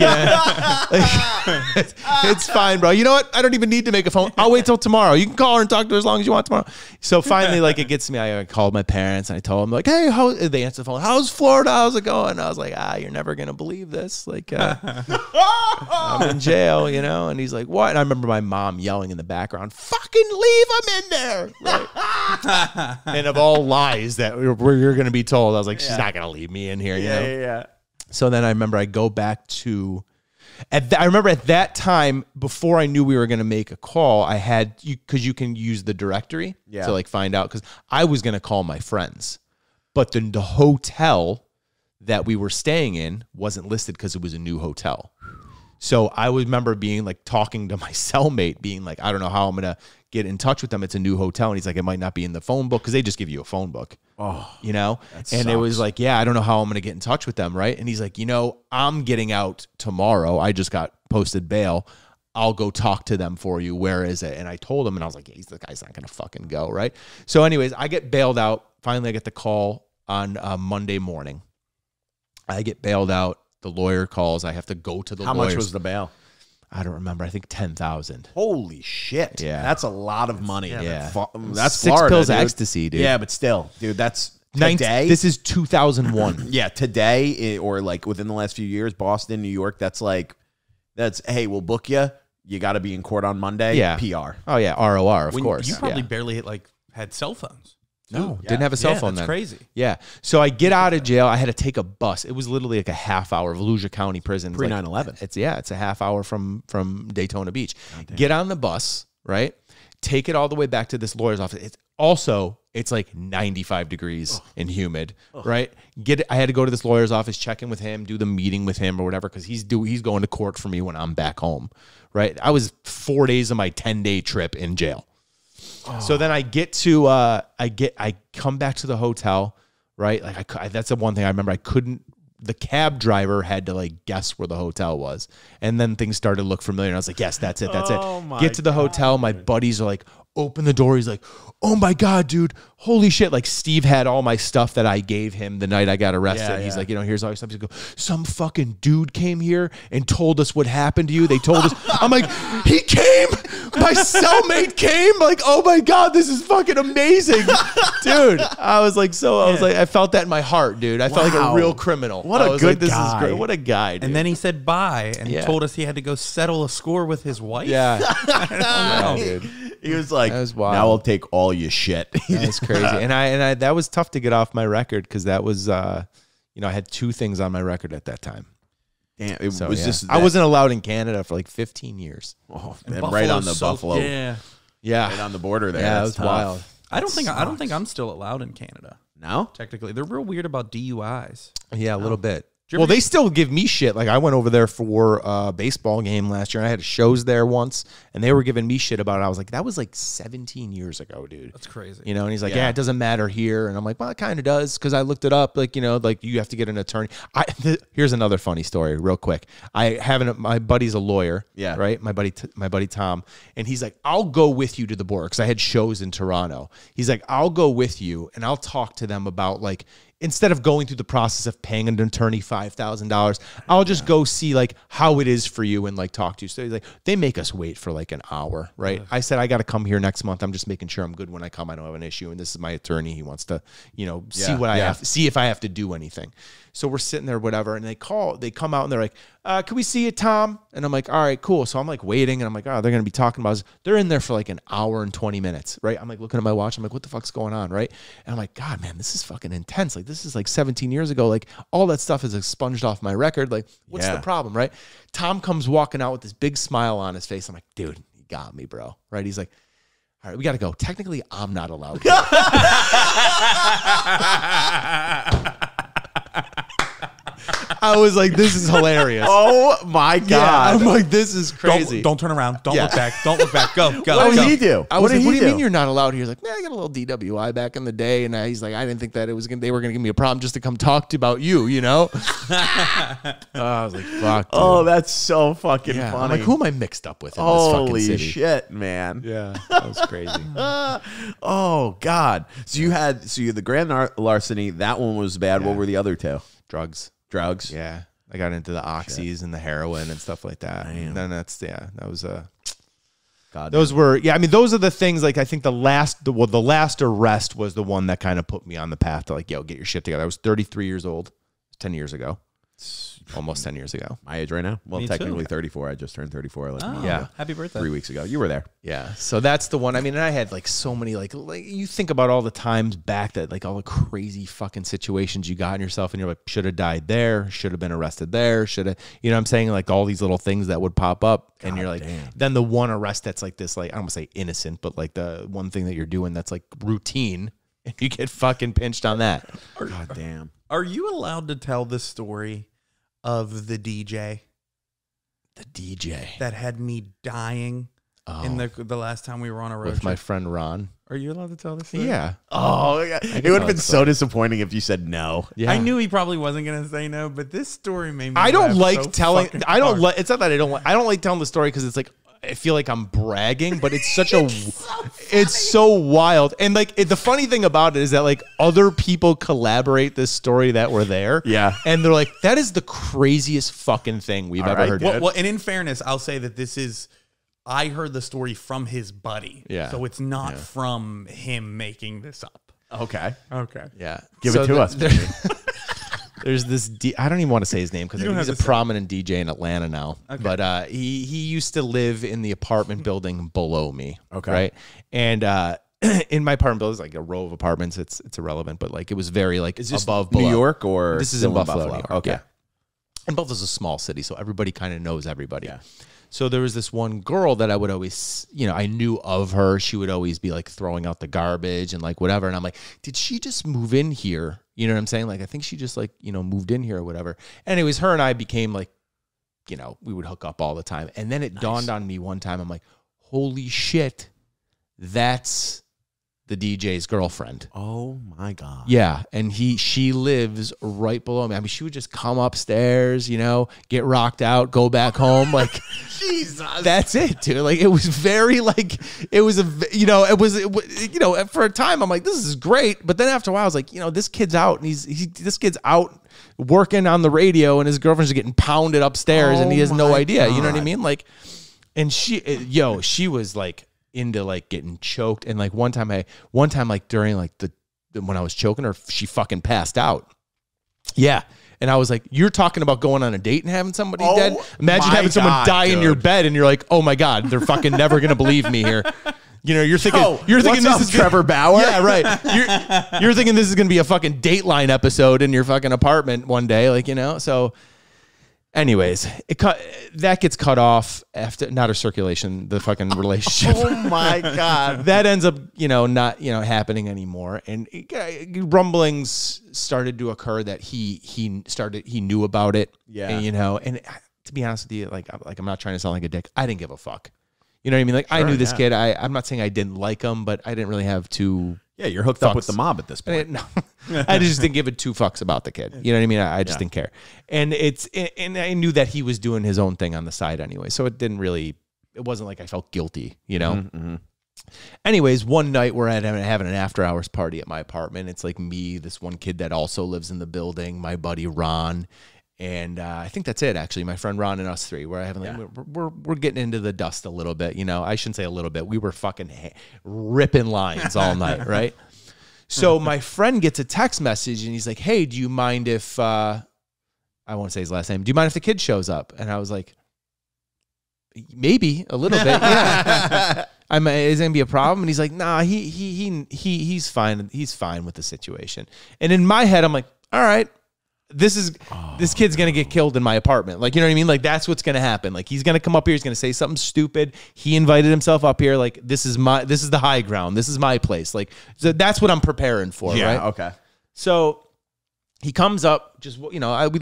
Speaker 4: it's fine, bro. You know what? I don't even need to make a phone. I'll wait till tomorrow. You can call her and talk to her as long as you want tomorrow. So finally, like, it gets to me. I called my parents and I told them, like, hey, they answered the phone. How's Florida? How's it going? And I was like, you're never going to believe this. Like, I'm in jail, And he's like, what? And I remember my mom yelling in the background, fucking leave him in there. Right? And of all lies that you're going to be told, I was like, she's not going to leave me in here,
Speaker 1: Yeah.
Speaker 4: So then I remember I go back to, I remember at that time, before I knew we were going to make a call, I had, because you can use the directory to like find out, because I was going to call my friends, but the hotel that we were staying in wasn't listed because it was a new hotel. So I would remember being like talking to my cellmate, being like, I don't know how I'm going to get in touch with them. It's a new hotel. And he's like, it might not be in the phone book because they just give you a phone book.
Speaker 1: Oh,
Speaker 4: and it was like, yeah, I don't know how I'm going to get in touch with them. Right. And he's like, I'm getting out tomorrow. I just got posted bail. I'll go talk to them for you. Where is it? And I told him and I was like, yeah, the guy's not going to fucking go. Right. So anyways, I get bailed out. Finally, I get the call on Monday morning. I get bailed out. The lawyer calls. I have to go to the lawyers.
Speaker 1: How much was the bail?
Speaker 4: I don't remember. I think 10,000.
Speaker 1: Holy shit.
Speaker 4: Yeah.
Speaker 1: that's a lot of money.
Speaker 4: Yeah.
Speaker 1: That's
Speaker 4: 6
Speaker 1: Florida,
Speaker 4: pills of
Speaker 1: dude.
Speaker 4: ecstasy, dude.
Speaker 1: Yeah, but still, dude, that's today.
Speaker 4: This is 2001.
Speaker 1: Yeah, today or like within the last few years, Boston, New York, that's hey, we'll book you. You got to be in court on Monday.
Speaker 4: Yeah.
Speaker 1: PR.
Speaker 4: Oh yeah, ROR, of course.
Speaker 3: You probably barely had cell phones.
Speaker 4: No, didn't have a cell phone
Speaker 3: that's
Speaker 4: then.
Speaker 3: crazy.
Speaker 4: Yeah. So I get out of jail. I had to take a bus. It was literally like a half hour. Volusia County Prison.
Speaker 1: Pre 9/11.
Speaker 4: It's a half hour from Daytona Beach. Get on the bus, right? Take it all the way back to this lawyer's office. It's like 95 degrees and humid, right? I had to go to this lawyer's office, check in with him, do the meeting with him or whatever, because he's going to court for me when I'm back home, right? I was 4 days of my 10-day trip in jail. So then I get to I come back to the hotel, right? Like that's the one thing I remember. The cab driver had to like guess where the hotel was, and then things started to look familiar. And I was like, yes, that's it. Get to the hotel. My buddies are like, open the door. He's like, oh my God, dude, holy shit. Like Steve had all my stuff that I gave him the night I got arrested.
Speaker 1: Yeah,
Speaker 4: He's like, here's all your stuff. He's like, some fucking dude came here and told us what happened to you. They told us. I'm like, he came. My cellmate came. Like, oh my God, this is fucking amazing. Dude, I felt that in my heart, dude. I felt like a real criminal.
Speaker 1: What a good
Speaker 4: this
Speaker 1: guy.
Speaker 4: Is great. What a guy, dude.
Speaker 3: And then he said bye and told us he had to go settle a score with his wife.
Speaker 4: Yeah.
Speaker 3: I don't know.
Speaker 4: Yeah, dude.
Speaker 1: He was like,
Speaker 4: That was wild.
Speaker 1: now I'll take all your shit.
Speaker 4: That's crazy. And I that was tough to get off my record because that was I had 2 things on my record at that time.
Speaker 1: Damn, it
Speaker 4: So,
Speaker 1: was
Speaker 4: yeah.
Speaker 1: just
Speaker 4: I wasn't allowed in Canada for like 15 years.
Speaker 1: right on the Buffalo,
Speaker 3: Yeah.
Speaker 4: Yeah.
Speaker 1: right on the border there.
Speaker 4: Yeah, it
Speaker 1: That's
Speaker 4: was
Speaker 1: tough.
Speaker 4: wild.
Speaker 3: I don't think I'm still allowed in Canada.
Speaker 1: No?
Speaker 3: Technically, they're real weird about DUIs.
Speaker 4: Yeah, a little bit.
Speaker 3: you
Speaker 4: Well,
Speaker 3: ever
Speaker 4: they still give me shit. Like I went over there for a baseball game last year. And I had shows there once, and they were giving me shit about it. I was like, that was like 17 years ago, dude.
Speaker 3: That's crazy.
Speaker 4: And he's like,
Speaker 1: Yeah.
Speaker 4: yeah, it doesn't matter here. And I'm like, well, it kind of does because I looked it up. Like, like you have to get an attorney. Here's another funny story, real quick. My buddy's a lawyer.
Speaker 1: Yeah.
Speaker 4: Right. My buddy Tom, and he's like, I'll go with you to the board because I had shows in Toronto. He's like, I'll go with you and I'll talk to them about like. Instead of going through the process of paying an attorney $5,000, I'll just go see like how it is for you and like talk to you. So he's like, they make us wait for like an hour, right? I said, I got to come here next month. I'm just making sure I'm good when I come. I don't have an issue. And this is my attorney. He wants to, see what I have, see if I have to do anything. So we're sitting there, whatever. And they come out and they're like, can we see it, Tom? And I'm like, all right, cool. So I'm like waiting, and I'm like, oh, they're going to be talking about this. They're in there for like an hour and 20 minutes, right? I'm like looking at my watch. I'm like, what the fuck's going on, right? And I'm like, God, man, this is fucking intense. Like, this is like 17 years ago. Like, all that stuff is expunged off my record. Like, what's the problem, right? Tom comes walking out with this big smile on his face. I'm like, dude, you got me, bro, right? He's like, all right, we got to go. Technically, I'm not allowed. I was like, this is hilarious.
Speaker 1: Oh my God.
Speaker 4: Yeah, I'm like, this is crazy.
Speaker 3: Don't turn around. Don't look back. Don't look back. Go.
Speaker 1: What did he do?
Speaker 4: I was like, what do you mean you're not allowed here? He's like, man, I got a little DWI back in the day. And he's like, I didn't think that they were going to give me a problem just to come talk to about you, you know? I was like, fuck, dude.
Speaker 1: Oh, that's so fucking funny.
Speaker 4: I'm like, who am I mixed up with in this fucking
Speaker 1: Holy
Speaker 4: city?
Speaker 1: shit, man.
Speaker 4: Yeah, that was crazy.
Speaker 1: Oh, God. So you had the grand larceny. That one was bad.
Speaker 4: Yeah.
Speaker 1: What were the other two?
Speaker 4: Drugs.
Speaker 1: Yeah.
Speaker 4: I got into the oxys and the heroin and stuff like that.
Speaker 1: Damn.
Speaker 4: And then that was
Speaker 1: God.
Speaker 4: those were, I mean, those are the things, like, I think the last arrest was the one that kind of put me on the path to, like, yo, get your shit together. I was 33 years old, 10 years ago. Almost 10 years ago.
Speaker 1: My age right now? Well,
Speaker 3: Me
Speaker 1: technically
Speaker 3: too.
Speaker 1: 34. I just turned 34 like a month
Speaker 4: yeah.
Speaker 1: ago.
Speaker 3: Happy birthday.
Speaker 1: 3 weeks ago. You were there.
Speaker 4: Yeah. So that's the one. I mean, and I had like so many, like you think about all the times back that like all the crazy fucking situations you got in yourself and you're like, should have died there, should have been arrested there, should have, you know what I'm saying? Like all these little things that would pop up and you're like,
Speaker 1: damn.
Speaker 4: then the one arrest that's like this, like, I don't want to say innocent, but like the one thing that you're doing that's like routine and you get fucking pinched on that.
Speaker 1: God damn.
Speaker 3: Are you allowed to tell the story of the DJ
Speaker 4: The DJ.
Speaker 3: that had me dying in the last time we were on a road
Speaker 4: With
Speaker 3: trip?
Speaker 4: my friend Ron.
Speaker 3: Are you allowed to tell this story?
Speaker 4: Yeah.
Speaker 1: Oh, it would have been so disappointing if you said no.
Speaker 4: Yeah.
Speaker 3: I knew he probably wasn't going to say no, but this story made me
Speaker 4: I don't
Speaker 3: laugh
Speaker 4: like
Speaker 3: so
Speaker 4: telling.
Speaker 3: fucking
Speaker 4: I don't
Speaker 3: hard.
Speaker 4: like. It's not that I don't like telling the story because it's like I feel like I'm bragging, but it's such a. It's so wild, and like the funny thing about it is that like other people collaborate this story that were there.
Speaker 1: Yeah.
Speaker 4: and they're like, that is the craziest fucking thing we've ever heard.
Speaker 3: Well, and in fairness, I'll say that this is. I heard the story from his buddy.
Speaker 4: Yeah.
Speaker 3: So it's not from him making this up.
Speaker 1: Okay.
Speaker 3: Okay.
Speaker 4: Yeah,
Speaker 1: Give it to us.
Speaker 4: There's this. I don't even want to say his name because
Speaker 3: don't
Speaker 4: he's a
Speaker 3: have to say.
Speaker 4: prominent DJ in Atlanta now. Okay. But he used to live in the apartment building below me.
Speaker 1: Okay.
Speaker 4: Right. And in my apartment building, it's like a row of apartments. It's irrelevant, but like it was very like
Speaker 1: Is this
Speaker 4: above
Speaker 1: New
Speaker 4: below.
Speaker 1: York or
Speaker 4: This is
Speaker 1: still
Speaker 4: in Buffalo, New York.
Speaker 1: Okay.
Speaker 4: Yeah. And Buffalo's a small city, so everybody kind of knows everybody.
Speaker 1: Yeah.
Speaker 4: So there was this one girl that I would always, I knew of her. She would always be like throwing out the garbage and like whatever. And I'm like, did she just move in here? You know what I'm saying? Like, I think she just like, moved in here or whatever. Anyways, her and I became like, we would hook up all the time. And then it dawned on me one time. I'm like, holy shit, that's the DJ's girlfriend.
Speaker 1: Oh my God.
Speaker 4: Yeah, and she lives right below me. I mean, she would just come upstairs, get rocked out, go back home, like
Speaker 1: Jesus.
Speaker 4: that's it, dude. Like it was very like it was for a time I'm like, this is great, but then after a while I was like, this kid's out and this kid's out working on the radio and his girlfriend's getting pounded upstairs and he has no idea. You know what I mean? Like, and she was like into like getting choked, and like one time like during like when I was choking her, she fucking passed out. Yeah. And I was like, you're talking about going on a date and having somebody dead? Imagine
Speaker 1: my
Speaker 4: having someone
Speaker 1: God,
Speaker 4: die in your
Speaker 1: dude.
Speaker 4: bed and you're like, oh my God, they're fucking never gonna believe me here. You're thinking
Speaker 1: what's up,
Speaker 4: this is
Speaker 1: Trevor Bauer?
Speaker 4: Yeah, right. You're thinking this is gonna be a fucking Dateline episode in your fucking apartment one day, like, so anyways, that gets cut off after, not her circulation, the fucking relationship.
Speaker 1: Oh my God.
Speaker 4: That ends up, not, happening anymore. And rumblings started to occur that he knew about it.
Speaker 1: Yeah.
Speaker 4: And, and to be honest with you, like I'm not trying to sound like a dick. I didn't give a fuck. You know what I mean? Like I knew this kid. I'm not saying I didn't like him, but I didn't really have two.
Speaker 1: Yeah, you're hooked up with the mob at this point.
Speaker 4: No, I just didn't give it two fucks about the kid. You know what I mean? I just didn't care. And and I knew that he was doing his own thing on the side anyway. So it wasn't like I felt guilty, Mm-hmm. Anyways, one night we're having an after hours party at my apartment. It's like me, this one kid that also lives in the building, my buddy Ron. And I think that's it, actually. My friend Ron and us three. We're having we're getting into the dust a little bit. I shouldn't say a little bit. We were fucking ripping lines all night, right? So my friend gets a text message and he's like, "Hey, do you mind if I won't say his last name. Do you mind if the kid shows up? And I was like, maybe a little bit. Yeah. Is it gonna be a problem? And he's like, nah, he's fine. He's fine with the situation. And in my head, I'm like, all right, this kid's gonna get killed in my apartment. Like, you know what I mean? Like, that's what's gonna happen. Like, he's gonna come up here, he's gonna say something stupid. He invited himself up here. Like, this is the high ground. This is my place. Like, so that's what I'm preparing for.
Speaker 1: Yeah.
Speaker 4: Right?
Speaker 1: Okay.
Speaker 4: So he comes up, just, you know, we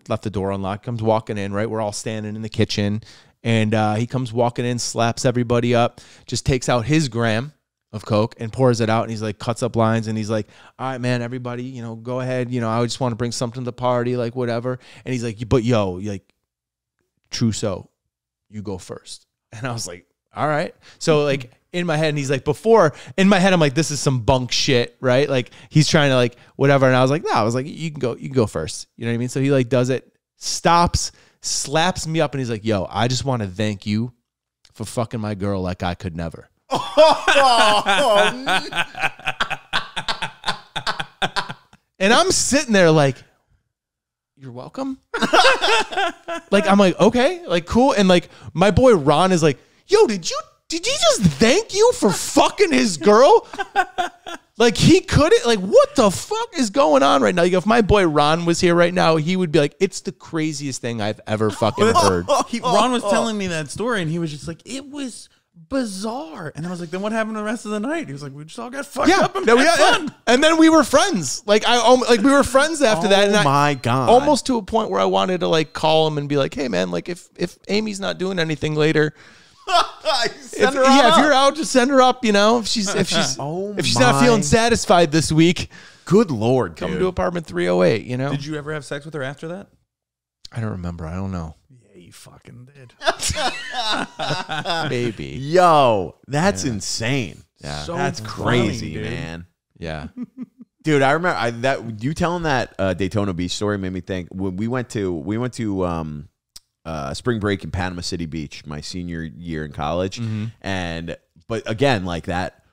Speaker 4: left the door unlocked. Comes walking in. Right, we're all standing in the kitchen. And he comes walking in, slaps everybody up, just takes out his gram of Coke and pours it out. And he's like, cuts up lines. And he's like, all right, man, everybody, you know, go ahead. You know, I just want to bring something to the party, like whatever. And he's like, but yo, like, Trusso, you go first. And I was like, all right. So like in my head, and he's like, in my head, I'm like, this is some bunk shit, right? Like he's trying to like whatever. And I was like, no, I was like, you can go first. You know what I mean? So he like does it, stops, slaps me up, and he's like, yo, I just want to thank you for fucking my girl like I could never. And I'm sitting there like, you're welcome. Like, I'm like, okay, like, cool. And like, my boy Ron is like, yo, did he just thank you for fucking his girl? Like, he couldn't, like, what the fuck is going on right now? Like, if my boy Ron was here right now, he would be like, it's the craziest thing I've ever fucking heard.
Speaker 3: Ron was telling me that story, and he was just like, it was bizarre. And I was like, then what happened the rest of the night? He was like, we just all got fucked up and had fun.
Speaker 4: And then we were friends. Like, we were friends after that. And
Speaker 1: my God.
Speaker 4: Almost to a point where I wanted to, like, call him and be like, hey, man, like, if Amy's not doing anything later, if you're out, just send her up. You know, if she's not feeling satisfied this week,
Speaker 1: good Lord,
Speaker 4: come
Speaker 1: dude.
Speaker 4: to apartment 308. You know,
Speaker 3: Did you ever have sex with her after that?
Speaker 4: I don't remember. I don't know.
Speaker 3: Yeah, you fucking did.
Speaker 4: Baby.
Speaker 1: Yo, that's insane.
Speaker 4: Yeah.
Speaker 3: So
Speaker 1: That's
Speaker 3: funny,
Speaker 1: crazy,
Speaker 3: dude.
Speaker 1: man.
Speaker 4: Yeah.
Speaker 1: Dude, I remember that you telling that Daytona Beach story made me think when we went to spring break in Panama City Beach my senior year in college.
Speaker 4: Mm-hmm.
Speaker 1: But again, like that,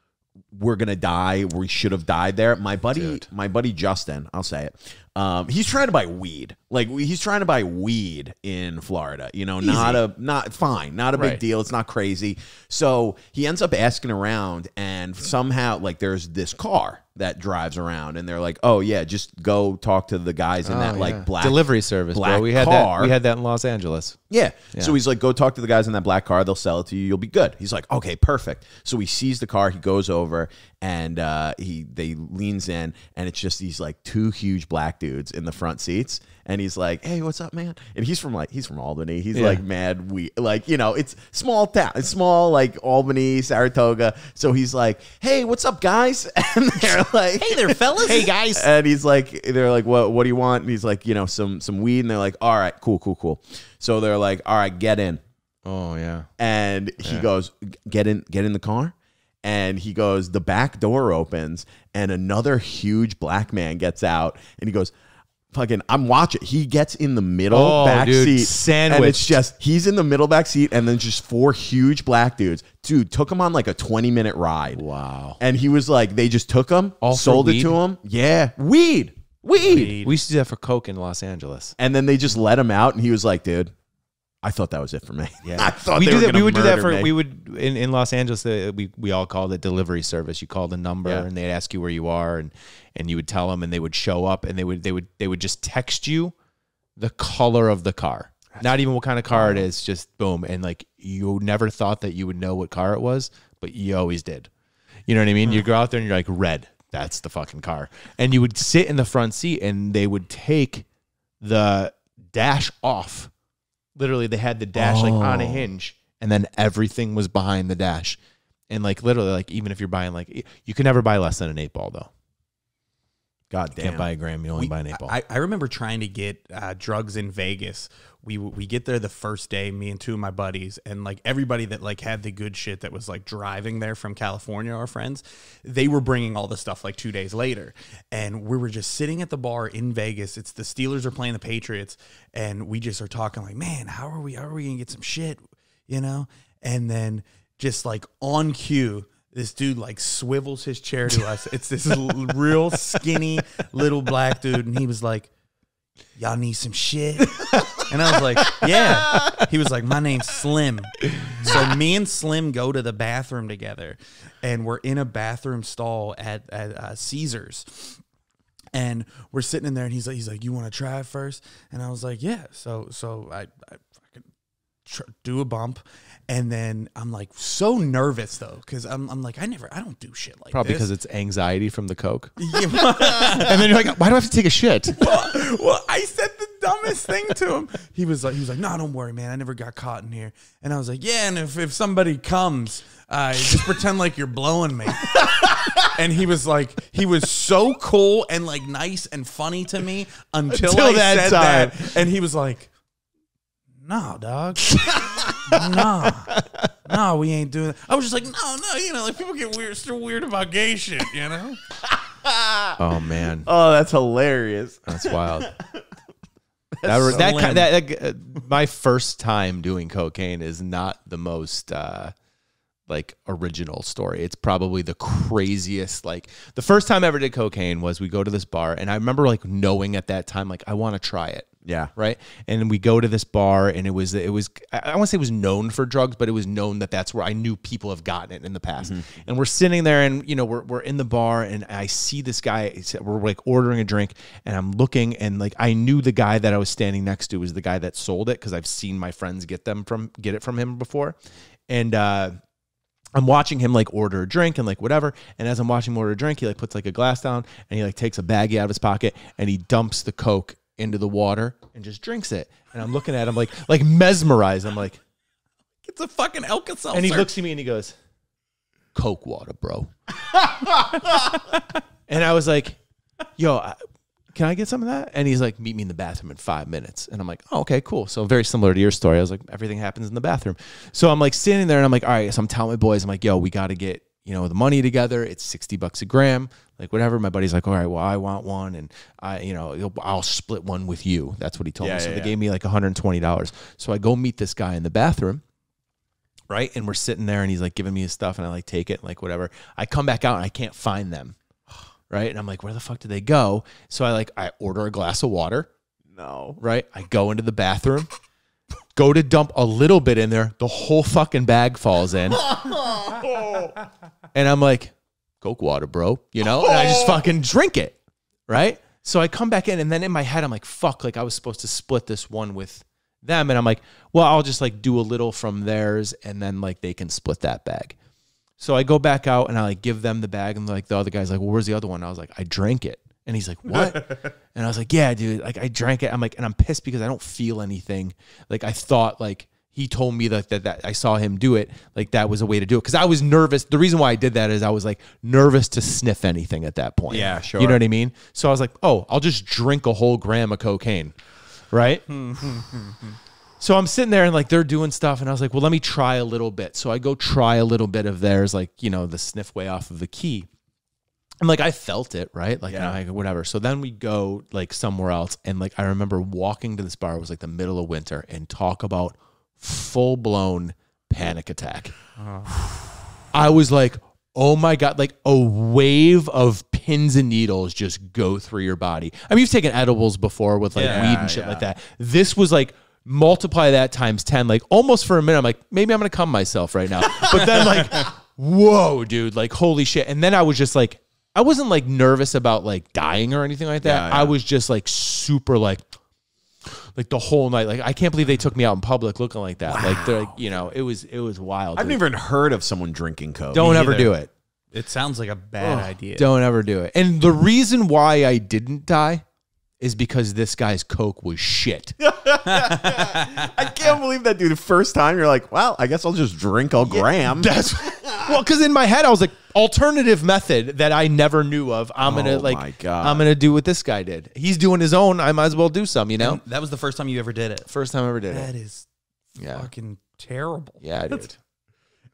Speaker 1: we're gonna die. We should have died there. My buddy Justin, I'll say it. He's trying to buy weed. Like he's trying to buy weed in Florida. You know, not a big deal. It's not crazy. So he ends up asking around, and somehow like there's this car that drives around, and they're like, "Oh yeah, just go talk to the guys in that like black
Speaker 4: delivery service,
Speaker 1: black
Speaker 4: bro. We had
Speaker 1: car.
Speaker 4: that in Los Angeles.
Speaker 1: Yeah. So he's like, go talk to the guys in that black car. They'll sell it to you. You'll be good. He's like, okay, perfect. So he sees the car. He goes over and they leans in, and it's just these like two huge black dudes in the front seats. And he's like, hey, what's up, man? And he's from Albany. He's like mad. Like, you know, it's small town. It's small, like Albany, Saratoga. So he's like, hey, what's up, guys? And they're like,
Speaker 5: Hey there, fellas.
Speaker 4: Hey guys.
Speaker 1: and they're like, what do you want? And he's like, you know, some weed. And they're like, all right, cool. So they're like, all right, get in.
Speaker 4: Oh yeah.
Speaker 1: And he goes, get in the car. And he goes, the back door opens, and another huge black man gets out, and he goes, fucking, I'm watching. He gets in the middle back seat.
Speaker 4: Sandwiched.
Speaker 1: And it's just, he's in the middle back seat, and then just four huge black dudes. Dude, took him on like a 20-minute ride.
Speaker 4: Wow.
Speaker 1: And he was like, they just took him,
Speaker 4: All for
Speaker 1: sold it
Speaker 4: weed?
Speaker 1: to him. Yeah. Weed.
Speaker 4: We used to do that for Coke in Los Angeles.
Speaker 1: And then they just let him out, and he was like, dude, I thought that was it for me.
Speaker 4: Yeah.
Speaker 1: I thought
Speaker 4: we
Speaker 1: they were
Speaker 4: do that.
Speaker 1: gonna
Speaker 4: We would do that
Speaker 1: murder
Speaker 4: for.
Speaker 1: me.
Speaker 4: We would in Los Angeles. We all called it delivery service. You called a number, and they'd ask you where you are, and you would tell them, and they would show up, and they would just text you the color of the car, not even what kind of car it is, just boom, and like you never thought that you would know what car it was, but you always did. You know what I mean? You go out there and you're like, red. That's the fucking car, and you would sit in the front seat, and they would take the dash off. Literally, they had the dash like on a hinge, and then everything was behind the dash. And like literally, like even if you're buying like, you can never buy less than an 8-ball though.
Speaker 1: God
Speaker 4: You
Speaker 1: damn.
Speaker 4: can't buy a gram. You only buy an 8-ball.
Speaker 3: I remember trying to get drugs in Vegas. We get there the first day, me and two of my buddies, and like everybody that like had the good shit that was like driving there from California, our friends, they were bringing all the stuff like 2 days later, and we were just sitting at the bar in Vegas. It's the Steelers are playing the Patriots, and we just are talking like, man, how are we gonna get some shit, you know? And then just like on cue, this dude like swivels his chair to us. It's this real skinny little black dude, and he was like, y'all need some shit? And I was like, yeah. He was like, my name's Slim. So me and Slim go to the bathroom together, and we're in a bathroom stall at Caesars. And we're sitting in there, and he's like, you want to try it first? And I was like, yeah. So I fucking do a bump. And then I'm like so nervous though, because I'm like, I don't do shit like
Speaker 4: Probably
Speaker 3: this.
Speaker 4: because it's anxiety from the coke.
Speaker 3: Yeah.
Speaker 4: And then you're like, why do I have to take a shit?
Speaker 3: Well, I said the dumbest thing to him. He was like, no, don't worry, man. I never got caught in here. And I was like, yeah. And if somebody comes, just pretend like you're blowing me. And he was so cool and like nice and funny to me until I said that. And he was like, no, dog. No, we ain't doing that. I was just like, no, like people get weird, still weird about gay shit, you know?
Speaker 4: Oh, man.
Speaker 1: Oh, that's hilarious.
Speaker 4: That's wild. My first time doing cocaine is not the most like original story. It's probably the craziest. Like the first time I ever did cocaine was we go to this bar, and I remember like knowing at that time like I want to try it.
Speaker 1: Yeah.
Speaker 4: Right. And we go to this bar, and it was I don't want to say it was known for drugs, but it was known that that's where I knew people have gotten it in the past. Mm-hmm. And we're sitting there, and we're in the bar, and I see this guy. We're like ordering a drink, and I'm looking, and like I knew the guy that I was standing next to was the guy that sold it, because I've seen my friends get it from him before. And I'm watching him like order a drink and like whatever. And as I'm watching him order a drink, he like puts like a glass down, and he like takes a baggie out of his pocket, and he dumps the Coke into the water and just drinks it. And I'm looking at him like mesmerized. I'm like,
Speaker 3: it's a fucking Alka-Seltzer.
Speaker 4: and he looks at me and he goes, Coke water, bro. And I was like, yo, can I get some of that? And he's like, meet me in the bathroom in 5 minutes. And I'm like, oh, okay, cool. So very similar to your story. I was like, everything happens in the bathroom. So I'm like standing there, and I'm like, all right. So I'm telling my boys, I'm like, yo, we got to get, the money together. It's $60 a gram, like whatever. My buddy's like, all right, well, I want one, and I'll split one with you. That's what he told me. So they gave me like $120. So I go meet this guy in the bathroom, right? And we're sitting there, and he's like giving me his stuff, and I like take it, like whatever. I come back out, and I can't find them, right? And I'm like, where the fuck did they go? So I order a glass of water.
Speaker 1: No.
Speaker 4: Right? I go into the bathroom, go to dump a little bit in there, the whole fucking bag falls in. And I'm like, Coke water, bro, and I just fucking drink it, right? So I come back in, and then in my head, I'm like, fuck, like I was supposed to split this one with them. And I'm like, well, I'll just like do a little from theirs, and then like they can split that bag. So I go back out, and I like give them the bag, and like the other guy's like, well, where's the other one? I was like, I drank it. And he's like, what? And I was like, yeah, dude, like I drank it. I'm like, and I'm pissed because I don't feel anything. Like I thought like he told me that I saw him do it. Like that was a way to do it. Cause I was nervous. The reason why I did that is I was like nervous to sniff anything at that point.
Speaker 1: Yeah, sure.
Speaker 4: You know what I mean? So I was like, oh, I'll just drink a whole gram of cocaine. Right? So I'm sitting there, and like they're doing stuff, and I was like, well, let me try a little bit. So I go try a little bit of theirs, like, the sniff way off of the key. And like I felt it, right? Like, whatever. So then we go like somewhere else, and like I remember walking to this bar. It was like the middle of winter, and talk about full blown panic attack. I was like, oh my God, like a wave of pins and needles just go through your body. I mean, you've taken edibles before with like weed and shit like that. This was like multiply that times 10, like almost for a minute. I'm like, maybe I'm going to come myself right now. But then like, whoa, dude, like holy shit. And then I was just like, I wasn't like nervous about like dying or anything like that. I was just like super like the whole night. Like, I can't believe they took me out in public looking like that. Wow. Like they're like, it was wild.
Speaker 1: I've never even heard of someone drinking Coke.
Speaker 4: Don't ever do it.
Speaker 3: It sounds like a bad idea.
Speaker 4: Don't ever do it. And the reason why I didn't die is because this guy's Coke was shit.
Speaker 1: I can't believe that, dude. The first time you're like, well, I guess I'll just drink a gram.
Speaker 4: Well, because in my head I was like, alternative method that I never knew of. I'm gonna do what this guy did. He's doing his own. I might as well do some. And
Speaker 3: that was the first time you ever did it.
Speaker 4: First time I ever did it.
Speaker 3: That is fucking terrible.
Speaker 4: Yeah, dude.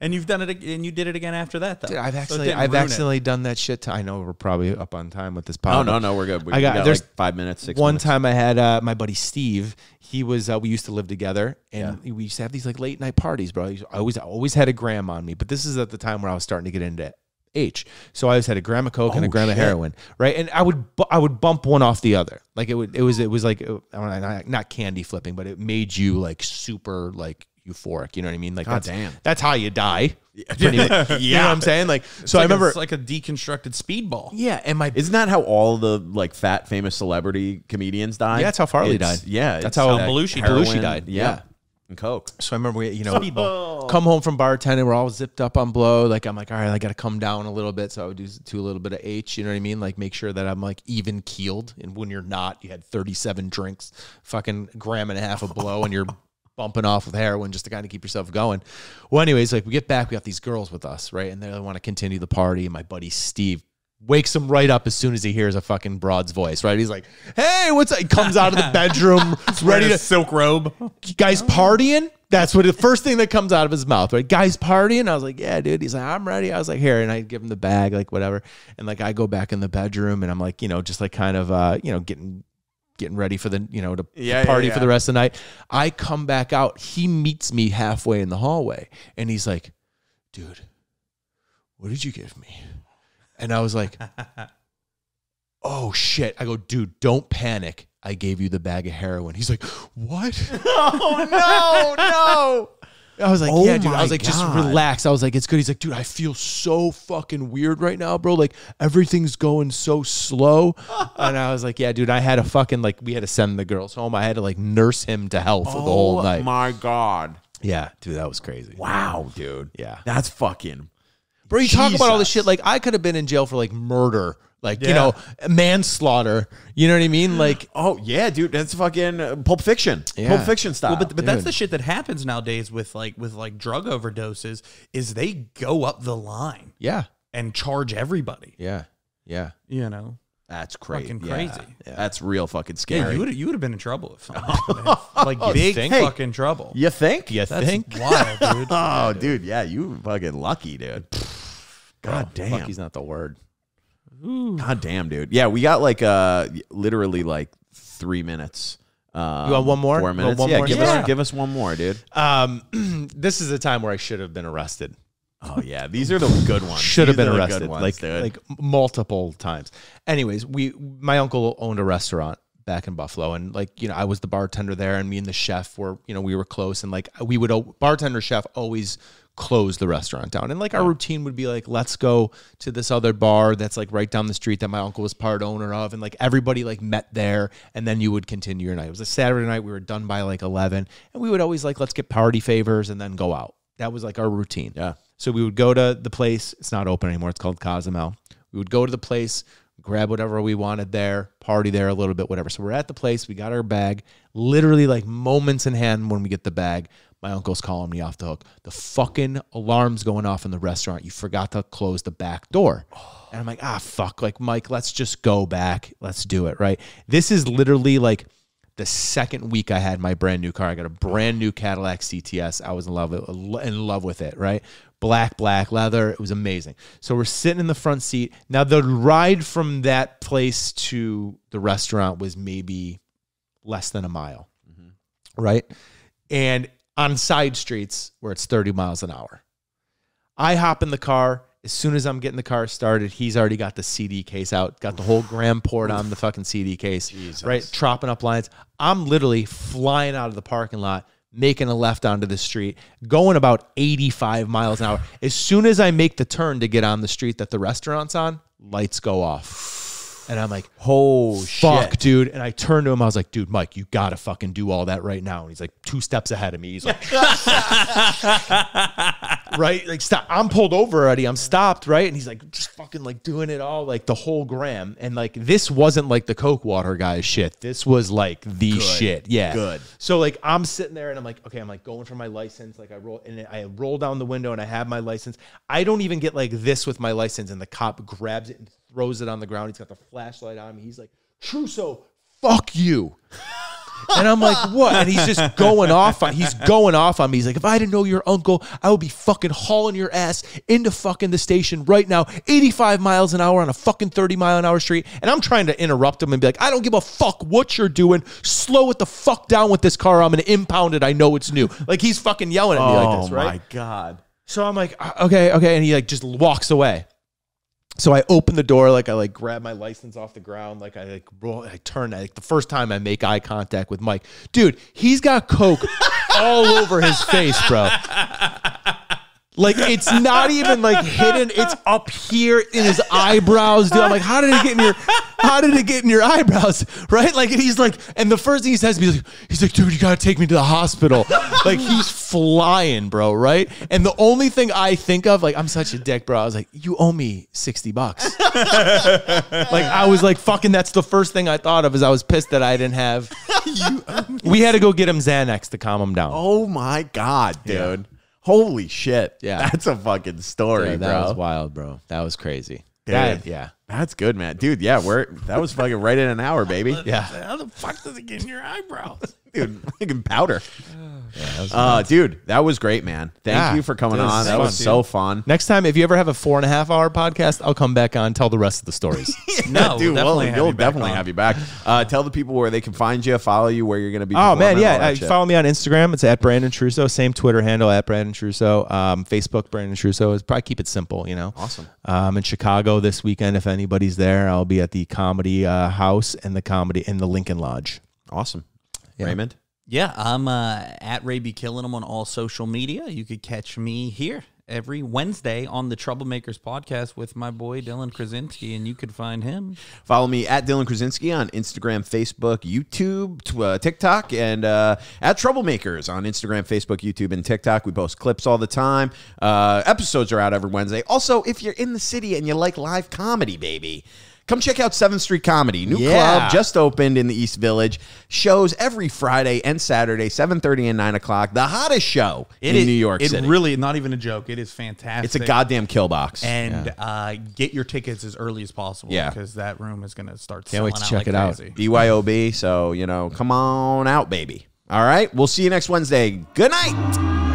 Speaker 3: And you've done it, and you did it again after that, though.
Speaker 4: Dude, I've accidentally done that shit. I know we're probably up on time with this podcast.
Speaker 1: Oh no, we're good. We got like 5 minutes, 6 minutes.
Speaker 4: One time I had my buddy Steve. He was we used to live together, and we used to have these like late night parties, bro. I always had a gram on me, but this is at the time where I was starting to get into H. So I always had a gram of coke and a gram of heroin, right? And I would bump one off the other. Like it was like not candy flipping, but it made you like super like euphoric. You know what I mean? Like that's how you die. Pretty much. You know what I'm saying? Like so I remember
Speaker 3: it's like a deconstructed speedball.
Speaker 4: Yeah, and
Speaker 1: isn't that how all the like fat famous celebrity comedians died?
Speaker 4: Yeah, that's how Farley died.
Speaker 1: Yeah,
Speaker 4: that's how
Speaker 1: Belushi
Speaker 4: died.
Speaker 1: Yeah. And coke.
Speaker 4: So I remember we, come home from bartending, we're all zipped up on blow. Like I'm like, all right, I got to come down a little bit. So I would do a little bit of H, you know what I mean? Like make sure that I'm like even keeled. And when you're not, you had 37 drinks, fucking gram and a half of blow, and you're bumping off with heroin just to kind of keep yourself going. Well, anyways, like we get back, we got these girls with us, right? And they want to continue the party. And my buddy Steve wakes him right up as soon as he hears a fucking broad's voice, right? He's like, hey, what's up? He comes out of the bedroom, ready to
Speaker 3: silk robe.
Speaker 4: Guys partying? That's what the first thing that comes out of his mouth, right? Guys partying? I was like, yeah, dude. He's like, I'm ready. I was like, here. And I give him the bag, like whatever. And like I go back in the bedroom and I'm like, just like kind of, getting ready for the, to party for the rest of the night. I come back out. He meets me halfway in the hallway and he's like, dude, what did you give me? And I was like, oh, shit. I go, dude, don't panic. I gave you the bag of heroin. He's like, what? Oh, no. I was like, yeah, dude. I was like, just relax. I was like, it's good. He's like, dude, I feel so fucking weird right now, bro. Like, everything's going so slow. And I was like, yeah, dude, I had to fucking, like, we had to send the girls home. I had to, like, nurse him to hell for the whole night.
Speaker 1: Oh, my God.
Speaker 4: Yeah, dude, that was crazy.
Speaker 1: Wow, dude.
Speaker 4: Yeah.
Speaker 1: That's fucking...
Speaker 4: Bro, you talk about all this shit. Like, I could have been in jail for, like, murder. Like, manslaughter. You know what I mean? Like,
Speaker 1: oh, yeah, dude. That's fucking Pulp Fiction. Yeah. Pulp Fiction style.
Speaker 3: Well, but that's the shit that happens nowadays with drug overdoses is they go up the line.
Speaker 4: Yeah.
Speaker 3: And charge everybody.
Speaker 4: Yeah. Yeah.
Speaker 1: That's crazy.
Speaker 3: Fucking crazy.
Speaker 1: Yeah. That's real fucking scary.
Speaker 3: Yeah, you would have been in trouble if something happened. Like big fucking trouble.
Speaker 1: You think?
Speaker 3: That's wild, dude.
Speaker 1: Oh, dude, yeah, you fucking lucky, dude. God damn.
Speaker 4: Lucky's not the word.
Speaker 3: Ooh.
Speaker 1: God damn, dude. Yeah, we got like literally like 3 minutes.
Speaker 4: You want one more?
Speaker 1: 4 minutes?
Speaker 4: One
Speaker 1: Yeah,
Speaker 4: more?
Speaker 1: give us one more, dude.
Speaker 4: This is a time where I should have been arrested.
Speaker 1: Oh yeah, these are the good ones.
Speaker 4: Should have been
Speaker 1: These are the
Speaker 4: arrested,
Speaker 1: good ones, dude.
Speaker 4: like multiple times. Anyways, my uncle owned a restaurant back in Buffalo, and I was the bartender there, and me and the chef were, we were close, and like we would bartender chef always close the restaurant down, and like our routine would be like, let's go to this other bar that's like right down the street that my uncle was part owner of, and like everybody like met there, and then you would continue your night. It was a Saturday night. We were done by like 11, and we would always like, let's get party favors and then go out. That was like our routine.
Speaker 1: Yeah.
Speaker 4: So we would go to the place. It's not open anymore. It's called Cozumel. We would go to the place, grab whatever we wanted there, party there a little bit, whatever. So we're at the place. We got our bag. Literally like moments in hand when we get the bag, my uncle's calling me off the hook. The fucking alarm's going off in the restaurant. You forgot to close the back door. And I'm like, fuck. Like, Mike, let's just go back. Let's do it, right? This is literally like the second week I had my brand new car. I got a brand new Cadillac CTS. I was in love with it, right? Black leather. It was amazing. So we're sitting in the front seat. Now, the ride from that place to the restaurant was maybe less than a mile, right? And on side streets where it's 30 miles an hour. I hop in the car. As soon as I'm getting the car started, he's already got the CD case out, got the whole gram poured on the fucking CD case,
Speaker 1: Jesus.
Speaker 4: Right? Chopping up lines. I'm literally flying out of the parking lot, making a left onto the street, going about 85 miles an hour. As soon as I make the turn to get on the street that the restaurant's on, lights go off. And I'm like,
Speaker 1: oh,
Speaker 4: fuck,
Speaker 1: shit.
Speaker 4: dude. And I turned to him. I was like, dude, Mike, you got to fucking do all that right now. And he's like 2 steps ahead of me. He's like, right? Like, stop. I'm pulled over already. I'm stopped, right? And he's like, just fucking like doing it all, like the whole gram. And like, this wasn't like the Coke water guy's shit. This was like the shit. Yeah.
Speaker 1: Good.
Speaker 4: So like, I'm sitting there and I'm like, okay, I'm like going for my license. Like I roll down the window and I have my license. I don't even get like this with my license. And the cop grabs it and throws it on the ground. He's got the flashlight on me. He's like, Trusso, fuck you. And I'm like, what? And he's just going off. He's going off on me. He's like, if I didn't know your uncle, I would be fucking hauling your ass into fucking the station right now, 85 miles an hour on a fucking 30-mile-an-hour street. And I'm trying to interrupt him and be like, I don't give a fuck what you're doing. Slow it the fuck down with this car. I'm going to impound it. I know it's new. Like, he's fucking yelling at me like this, right?
Speaker 1: Oh, my God.
Speaker 4: So I'm like, okay. And he like just walks away. So I open the door, like I like grab my license off the ground, like I like roll, I turn. Like the first time I make eye contact with Mike, dude, he's got coke all over his face, bro. Like it's not even like hidden; it's up here in his eyebrows, dude. I'm like, how did it get in your eyebrows, right? Like, and he's like, and the first thing he says to me, he's like, dude, you gotta take me to the hospital. Like he's flying, bro, right? And the only thing I think of, like, I'm such a dick, bro. I was like, you owe me $60. Like I was like, fucking. That's the first thing I thought of. Is I was pissed that I didn't have. We had to go get him Xanax to calm him down.
Speaker 1: Oh my God, dude. Yeah. Holy shit.
Speaker 4: Yeah.
Speaker 1: That's a fucking story,
Speaker 4: yeah, that
Speaker 1: bro.
Speaker 4: was wild, bro. That was crazy.
Speaker 1: Dude,
Speaker 4: yeah.
Speaker 1: That's good, man. Dude, yeah, that was fucking right in an hour, baby.
Speaker 3: Yeah. How the fuck does it get in your eyebrows?
Speaker 1: Dude, fucking powder.
Speaker 4: Yeah,
Speaker 1: dude, that was great, man. Thank you for coming on. That was so fun.
Speaker 4: Next time, if you ever have a 4.5-hour podcast, I'll come back on and tell the rest of the stories.
Speaker 3: No,
Speaker 1: dude,
Speaker 3: we'll
Speaker 1: definitely have you back. Tell the people where they can find you, follow you, where you're going to be.
Speaker 4: Oh, man, yeah. Follow me on Instagram. It's at Brandon Trusso. Same Twitter handle, at Brandon Trusso. Facebook, Brandon Trusso. Is probably keep it simple, you know.
Speaker 1: Awesome.
Speaker 4: In Chicago this weekend, if anybody's there, I'll be at the Comedy House and the Lincoln Lodge.
Speaker 1: Awesome.
Speaker 4: Yeah.
Speaker 1: Raymond?
Speaker 3: Yeah, I'm at Ray B. Killing him on all social media. You could catch me here every Wednesday on the Troublemakers podcast with my boy Dylan Krasinski, and you could find him.
Speaker 1: Follow me at Dylan Krasinski on Instagram, Facebook, YouTube, TikTok, and at Troublemakers on Instagram, Facebook, YouTube, and TikTok. We post clips all the time. Episodes are out every Wednesday. Also, if you're in the city and you like live comedy, baby, come check out 7th Street Comedy. New club just opened in the East Village. Shows every Friday and Saturday, 7:30 and 9 o'clock. The hottest show in New York City.
Speaker 3: It really, not even a joke. It is fantastic.
Speaker 1: It's a goddamn kill box.
Speaker 3: And get your tickets as early as possible.
Speaker 1: Yeah.
Speaker 3: Because that room is going to start
Speaker 4: Can't wait
Speaker 3: selling
Speaker 4: to
Speaker 3: out
Speaker 4: check
Speaker 3: like
Speaker 4: it out.
Speaker 3: crazy.
Speaker 1: BYOB. So, come on out, baby. All right. We'll see you next Wednesday. Good night.